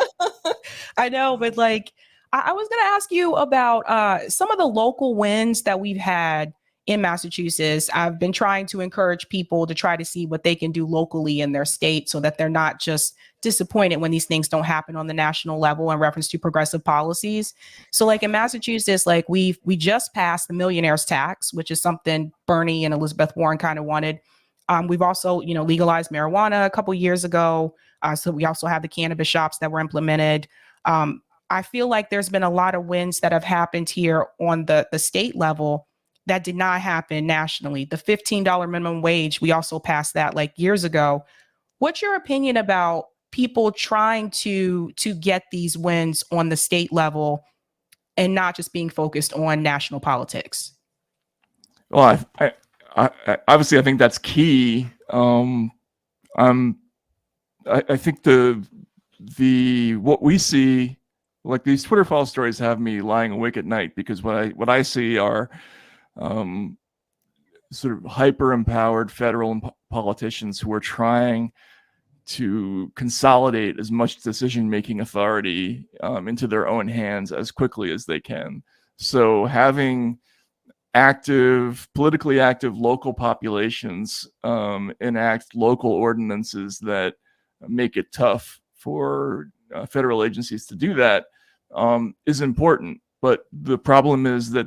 I know, but like, I was going to ask you about some of the local wins that we've had in Massachusetts. I've been trying to encourage people to try to see what they can do locally in their state, so that they're not just disappointed when these things don't happen on the national level in reference to progressive policies. So like in Massachusetts, like we just passed the millionaire's tax, which is something Bernie and Elizabeth Warren kind of wanted. We've also, legalized marijuana a couple years ago. So we also have the cannabis shops that were implemented. I feel like there's been a lot of wins that have happened here on the state level that did not happen nationally. The $15 minimum wage, we also passed that like years ago. What's your opinion about people trying to get these wins on the state level and not just being focused on national politics? Well, I obviously I think that's key. I think what we see, like these Twitter file stories, have me lying awake at night, because what I see are sort of hyper empowered federal politicians who are trying to consolidate as much decision-making authority into their own hands as quickly as they can. So having politically active local populations enact local ordinances that make it tough for federal agencies to do that is important. But the problem is that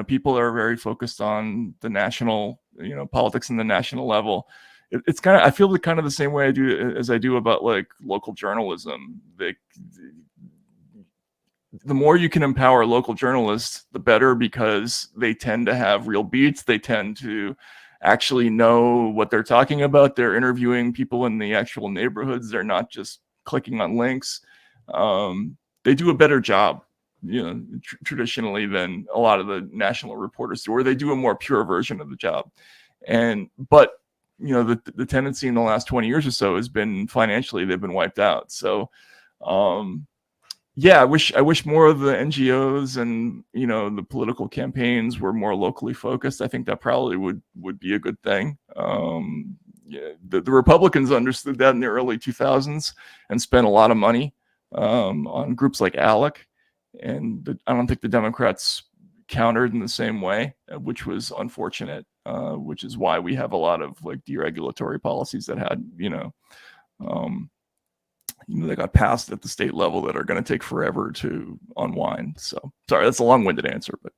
people are very focused on the national, politics in the national level. It's kind of, I feel kind of the same way I do about like local journalism. The more you can empower local journalists, the better, because they tend to have real beats. They tend to actually know what they're talking about. They're interviewing people in the actual neighborhoods. They're not just clicking on links. They do a better job, traditionally, than a lot of the national reporters do, or they do a more pure version of the job. But the tendency in the last 20 years or so has been financially they've been wiped out. So I wish more of the NGOs and the political campaigns were more locally focused. I think that probably would be a good thing. The Republicans understood that in the early 2000s and spent a lot of money on groups like ALEC, and I don't think the Democrats countered in the same way, which was unfortunate. Which is why we have a lot of like deregulatory policies that had they got passed at the state level that are going to take forever to unwind. So sorry, that's a long-winded answer, but.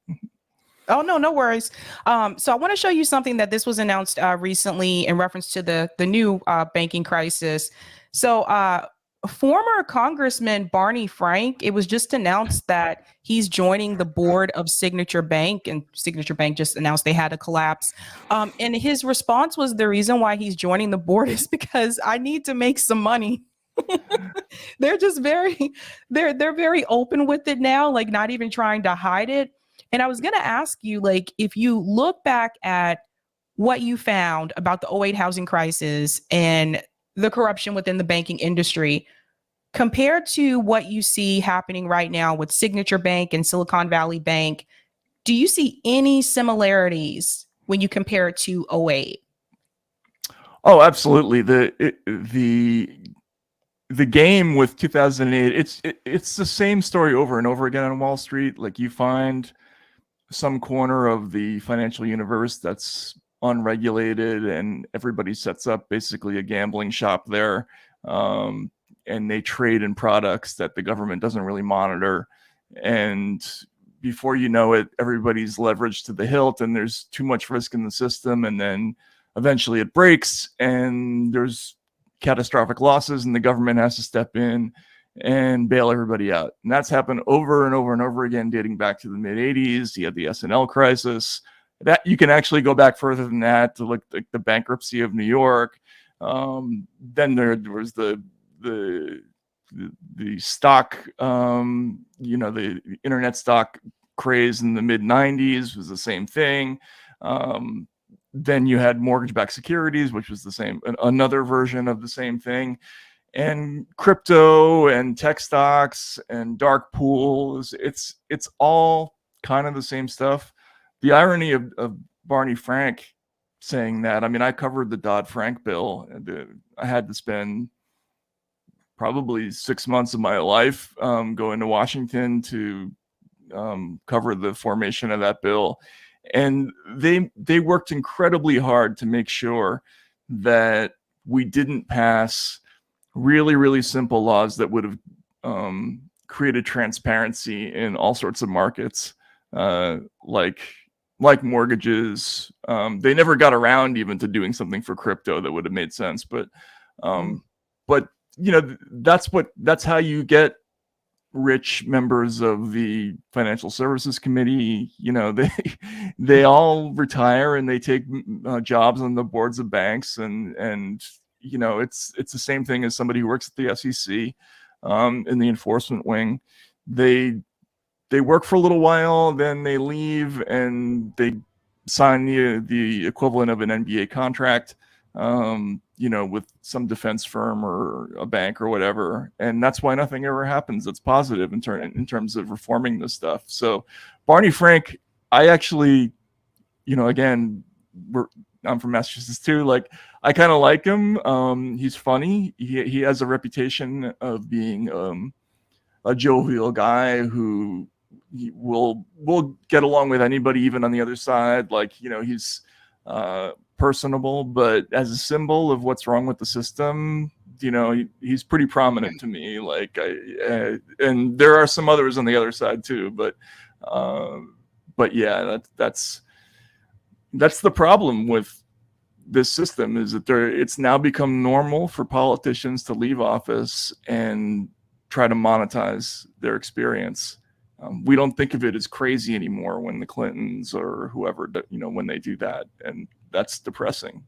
Oh, no worries. So I want to show you something that this was announced recently in reference to the new banking crisis. So former Congressman Barney Frank, it was just announced that he's joining the board of Signature Bank, and Signature Bank just announced they had a collapse. And his response was, the reason why he's joining the board is because I need to make some money. They're just they're very open with it now, like not even trying to hide it. And I was going to ask you, like, if you look back at what you found about the 2008 housing crisis and the corruption within the banking industry, compared to what you see happening right now with Signature Bank and Silicon Valley Bank, do you see any similarities when you compare it to 2008? Oh, absolutely. The game with 2008, it's the same story over and over again on Wall Street. Like, you find some corner of the financial universe that's unregulated, and everybody sets up basically a gambling shop there, and they trade in products that the government doesn't really monitor, and before you know it, everybody's leveraged to the hilt, and there's too much risk in the system, and then eventually it breaks and there's catastrophic losses, and the government has to step in and bail everybody out. And that's happened over and over and over again, dating back to the mid 80s. You had the S&L crisis. That you can actually go back further than that to look like the bankruptcy of New York. Then there was the stock, the internet stock craze in the mid 90s was the same thing. Then you had mortgage-backed securities, which was the same, another version of the same thing. And crypto and tech stocks and dark pools, it's all kind of the same stuff. The irony of Barney Frank saying that, I mean, I covered the Dodd-Frank bill, and I had to spend probably 6 months of my life going to Washington to cover the formation of that bill. And they worked incredibly hard to make sure that we didn't pass really, really simple laws that would have created transparency in all sorts of markets, like mortgages. They never got around even to doing something for crypto that would have made sense. But that's how you get rich members of the Financial Services Committee. They all retire and they take jobs on the boards of banks, and it's the same thing as somebody who works at the SEC in the enforcement wing. They work for a little while, then they leave and they sign the equivalent of an NBA contract, with some defense firm or a bank or whatever. And that's why nothing ever happens that's positive in terms of reforming this stuff. So Barney Frank, I actually, again, I'm from Massachusetts too. Like, I kind of like him. He's funny. He has a reputation of being a jovial guy who will get along with anybody, even on the other side. Like, he's personable, but as a symbol of what's wrong with the system, he's pretty prominent to me. Like, and there are some others on the other side too, but yeah, that's the problem with this system, is that it's now become normal for politicians to leave office and try to monetize their experience. We don't think of it as crazy anymore when the Clintons or whoever, when they do that, and that's depressing.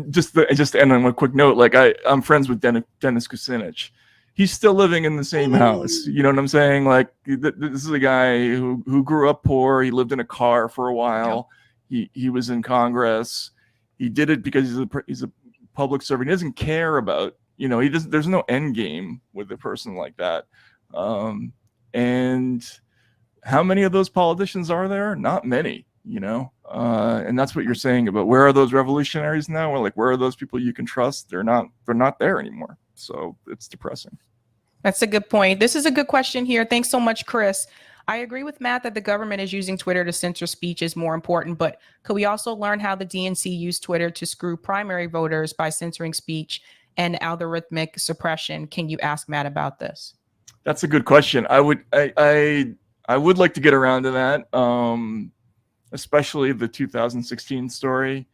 Just to end on a quick note, like I'm friends with Dennis Kucinich. He's still living in the same house. You know what I'm saying? Like, this is a guy who grew up poor. He lived in a car for a while. He was in Congress. He did it because he's a public servant. He doesn't care about, there's no end game with a person like that. And how many of those politicians are there? Not many, and that's what you're saying about where are those revolutionaries now? Or like, where are those people you can trust? They're not there anymore. So it's depressing. That's a good point. This is a good question here. Thanks so much, Chris. I agree with Matt that the government is using Twitter to censor speech is more important, but could we also learn how the DNC used Twitter to screw primary voters by censoring speech and algorithmic suppression? Can you ask Matt about this? That's a good question. I would like to get around to that, especially the 2016 story.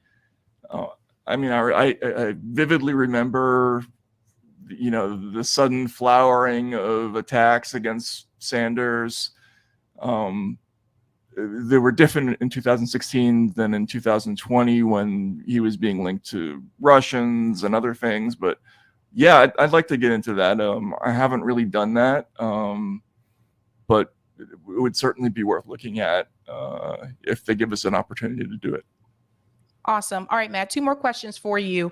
I vividly remember, the sudden flowering of attacks against Sanders. They were different in 2016 than in 2020 when he was being linked to Russians and other things. But yeah, I'd like to get into that. I haven't really done that, but it would certainly be worth looking at if they give us an opportunity to do it. Awesome. All right, Matt, 2 more questions for you.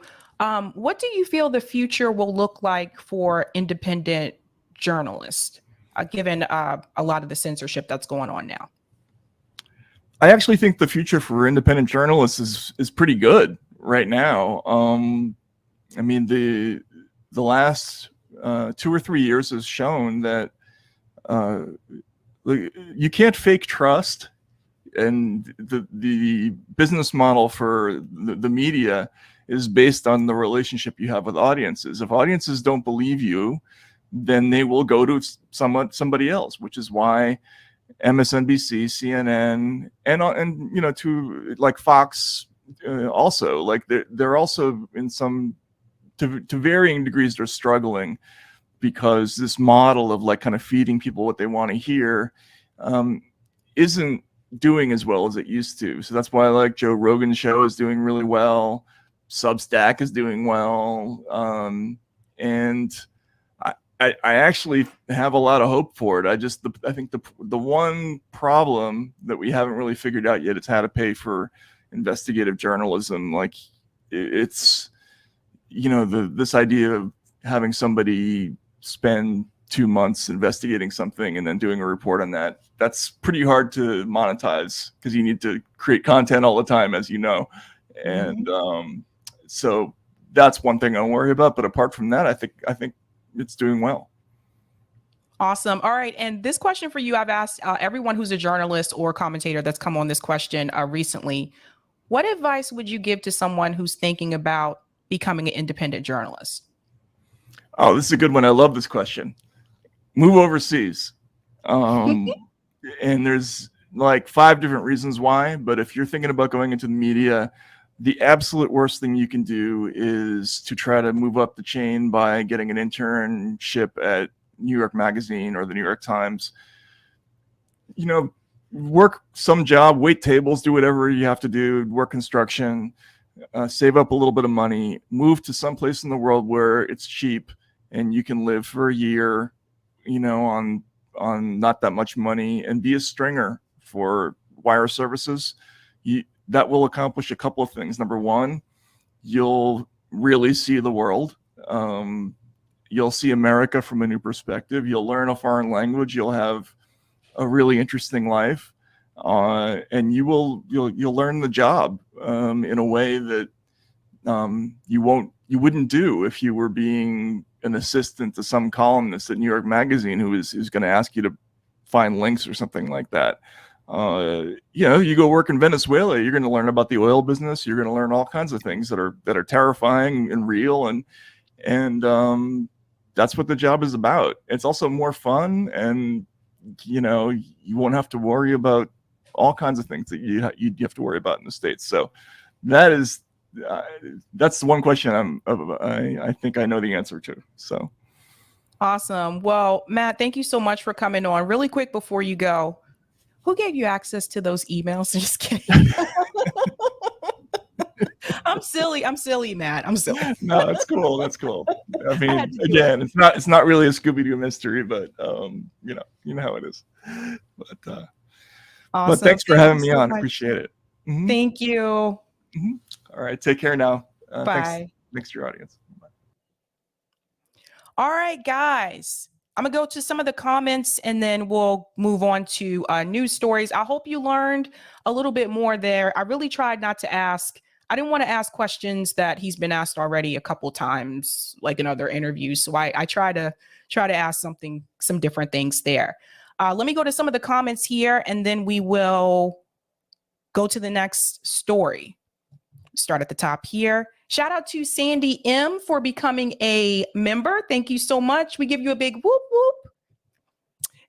What do you feel the future will look like for independent journalists, given a lot of the censorship that's going on now? I actually think the future for independent journalists is pretty good right now. The last 2 or 3 years has shown that you can't fake trust, and the business model for the media is based on the relationship you have with audiences. If audiences don't believe you, then they will go to somebody else, which is why MSNBC, CNN, and to like Fox also, like they're also in some to varying degrees they're struggling, because this model of like kind of feeding people what they want to hear isn't doing as well as it used to. So that's why like Joe Rogan's show is doing really well, Substack is doing well, and I actually have a lot of hope for it. I think the one problem that we haven't really figured out yet is how to pay for investigative journalism. Like it's this idea of having somebody spend 2 months investigating something and then doing a report on that, that's pretty hard to monetize because you need to create content all the time, as you know. And so that's one thing I worry about. But apart from that, I think it's doing well. Awesome. All right. And this question for you, I've asked everyone who's a journalist or commentator that's come on this question recently. What advice would you give to someone who's thinking about, becoming an independent journalist? Oh, this is a good one. I love this question. Move overseas. And there's like 5 different reasons why, but if you're thinking about going into the media, the absolute worst thing you can do is to try to move up the chain by getting an internship at New York Magazine or the New York Times. You know, work some job, wait tables, do whatever you have to do, work construction, save up a little bit of money, move to some place in the world where it's cheap and you can live for a year, you know, on not that much money, and be a stringer for wire services. That will accomplish a couple of things. Number one, you'll really see the world. You'll see America from a new perspective. You'll learn a foreign language. You'll have a really interesting life, and you'll learn the job in a way that you wouldn't do if you were being an assistant to some columnist at New York Magazine who's going to ask you to find links or something like that. You know, you go work in Venezuela, you're going to learn about the oil business. You're going to learn all kinds of things that are terrifying and real, and that's what the job is about. It's also more fun, and you know, you won't have to worry about all kinds of things that you have to worry about in the States. So that's the one question I think I know the answer to. So awesome. Well, Matt, thank you so much for coming on. Really quick before you go, who gave you access to those emails? Just kidding. I'm silly, Matt. I'm silly. No, that's cool. That's cool. I mean, again, it's not really a Scooby-Doo mystery, but you know how it is. But awesome. But thanks for having me on. Appreciate it. Mm-hmm. Thank you. Mm-hmm. All right, take care now. Bye. Thanks to your audience. Bye. All right, guys. I'm going to go to some of the comments and then we'll move on to news stories. I hope you learned a little bit more there. I really tried not to I didn't want to ask questions that he's been asked already a couple times, like in other interviews. So I try to ask some different things there. Let me go to some of the comments here and then we will go to the next story. Start at the top here. Shout out to Sandy M for becoming a member. Thank you so much. We give you a big whoop whoop.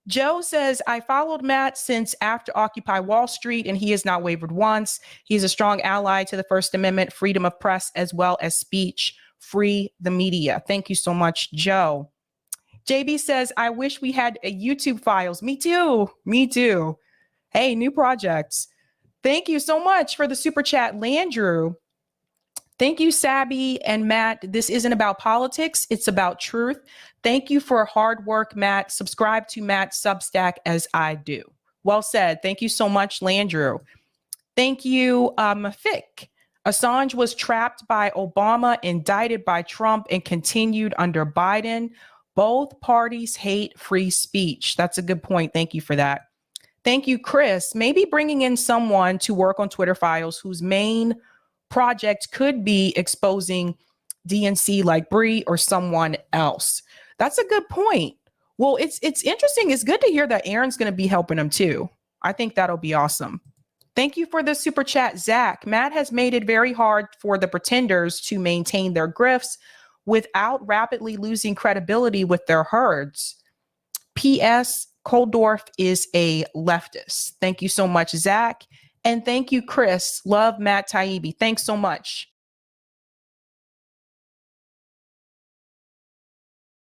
Joe says, I followed Matt since after Occupy Wall Street, and he has not wavered once. He's a strong ally to the First Amendment, freedom of press, as well as speech. Free the media. Thank you so much, Joe. JB says, I wish we had a YouTube files. Me too. Me too. Hey, new projects. Thank you so much for the super chat, Landrew. Thank you, Sabby and Matt. This isn't about politics. It's about truth. Thank you for hard work, Matt. Subscribe to Matt's Substack as I do. Well said. Thank you so much, Landrew. Thank you, Fick. Assange was trapped by Obama, indicted by Trump, and continued under Biden. Both parties hate free speech. That's a good point. Thank you for that. Thank you, Chris. Maybe bringing in someone to work on Twitter files whose main project could be exposing DNC like Bree or someone else. That's a good point. Well, it's interesting. It's good to hear that Aaron's going to be helping him too. I think that'll be awesome. Thank you for the super chat, Zach. Matt has made it very hard for the pretenders to maintain their grifts without rapidly losing credibility with their herds. P.S. Koldorf is a leftist. Thank you so much, Zach. And thank you, Chris. Love Matt TAIBBI. Thanks so much.